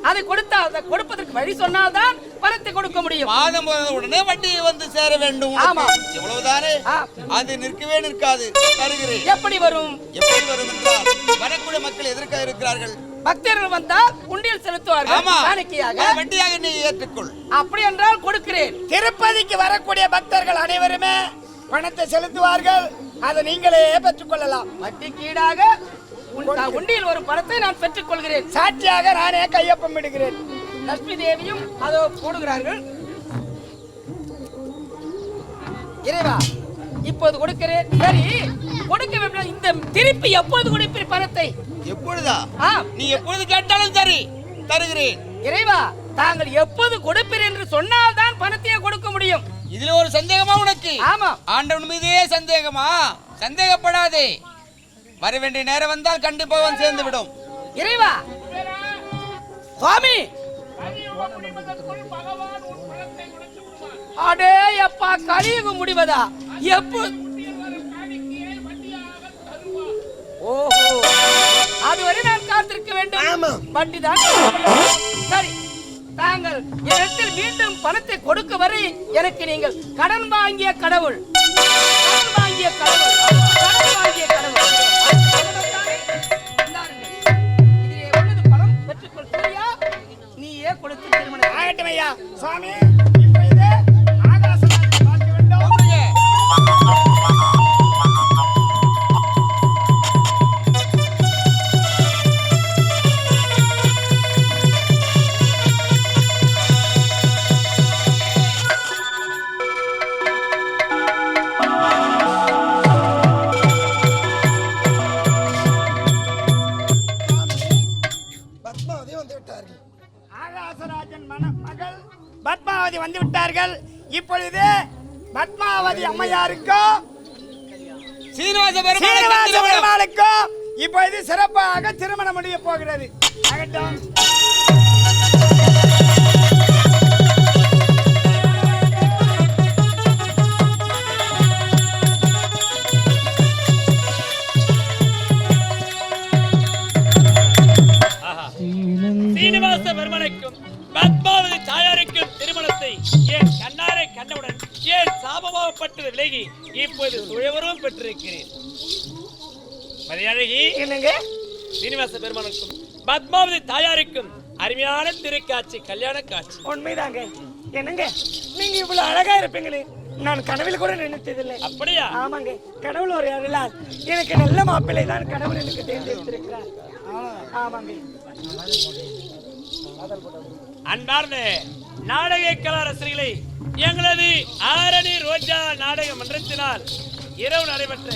அதை கொடுத்தால், அதை கொடுப்பதற்கு வழி சொன்னால்தான் பணத்தை கொடுக்க முடியும். மாதம் பிறந்த உடனே வட்டி வந்து சேர வேண்டும். ஆமா. இவ்வளவுதானே? ஆ. அது நிற்கவே நிற்காது. தருகிறேன். எப்படி வரும்? எப்படி வரும் என்றால், வரக்கூடிய மக்கள் எதற்காக இருக்கிறார்கள்? பக்தர்கள் வந்தால் உண்டியல் செலுத்துவார்கள் ஆமா. காணிக்கையாக. அதை வட்டியாக நீ ஏற்றுக்கொள். அப்படி என்றால் கொடுக்கிறேன். திருப்பதிக்கு வரக்கூடிய பக்தர்கள் அனைவருமே பணத்தை செலுத்துவார்கள். அதை நீங்களே பெற்றுக் கொள்ளலாம். வட்டிக்கு ஈடாக உண்டியில் ஒரு பணத்தை நான் பெற்றுக் கொள்கிறேன். சாட்சியாக நானே கையொப்பம் இடுகிறேன். லட்சுமி தேவியும் அதோ போடுகிறார்கள். இறைவா, இப்போது கொடுக்கிறேன். சரி, கொடுக்க வேண்டும். இந்த திருப்பி எப்போது கொடுப்பீர் பணத்தை? எப்பொழுதா? ஆ, நீ எப்பொழுது கேட்டாலும் சரி, தருகிறேன். இறைவா, தாங்கள் எப்போது கொடுப்பீர் என்று சொன்னால் தான் பணத்தையே கொடுக்க முடியும். இதுல ஒரு சந்தேகமா உனக்கு? ஆமா. ஆண்டவன் மீதே சந்தேகமா? சந்தேகப்படாதே. வர வேண்டிய நேரம் வந்தால் கண்டிப்பாக வந்து சேர்ந்து விடும். இறைவா, சுவாமி, அடே அப்பா, கலியுகம் முடிவதா? எப்போ? ஓஹோ, அதுவரை நான் காத்திருக்க வேண்டும். வட்டி தான். சரி, தாங்கள் என்னிடத்தில் மீண்டும் பணத்தை கொடுக்க வரை எனக்கு நீங்கள் கடன் வாங்கிய கடவுள், கடன் வாங்கிய கடவுள், கடன் வாங்கிய கடவுள். இந்தாருங்கள். இதிலே உள்ளது பணம். பெற்றுக்கொள். சரியா? நீயே கொடுத்து திருமணம். ஆகட்டும் ஐயா. சுவாமி, இப்ப இது ஆகாசத்தை பார்க்க வேண்டும். பத்மாவதி வந்து விட்டார்கள். ஆகாசராஜன் மகள் பத்மாவதி வந்து விட்டார்கள். இப்பொழுது பத்மாவதி அம்மையாருக்கும் சீனிவாச சீனிவாச பெருமாளுக்கும் இப்பொழுது சிறப்பாக திருமணம் முடிய போகிறது. ஆகட்டும். சீனிவாச பெருமனுக்கும் பத்மாவதி தாயாருக்கும் திருமணத்தை என் கண்ணாரை கண்டவுடன் ஏன் சாபமாகப்பட்டு விலகி இப்போது சுயவரும் பெற்றிருக்கிறேன். மதியழகி, என்னங்க? சீனிவாச பெருமனுக்கும் பத்மாவதி தாயாருக்கும் அருமையான திருக்காட்சி, கல்யாண காட்சி. உண்மைதாங்க. என்னங்க, நீங்க இவ்வளவு அழகா இருப்பீங்களே, நான் கனவில் கூட நினைத்ததில்லை. அப்படியா? ஆமாங்க, கடவுள் ஒரு அருளால் எனக்கு நல்ல மாப்பிள்ளை தான் கடவுள் எனக்கு தேர்ந்தெடுத்திருக்கிறார். ஆமாங்க. அன்பார்ந்த நாடக கலாரசிகளை, எங்களது ஆரணி ரோஜா நாடக மன்றத்தினால் இரவு நடைபெற்ற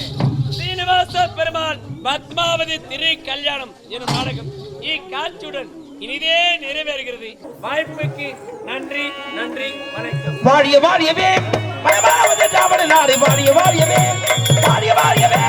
சீனிவாச பெருமாள் பத்மாவதி திரு கல்யாணம் எனும் நாடகம் இக்காட்சியுடன் இனிதே நிறைவேறுகிறது. வாய்ப்புக்கு நன்றி, நன்றி, வணக்கம். வாழிய வாழியவே பரமாவதி தாமரை நாடு வாழிய வாழியவே வாழிய வாழியவே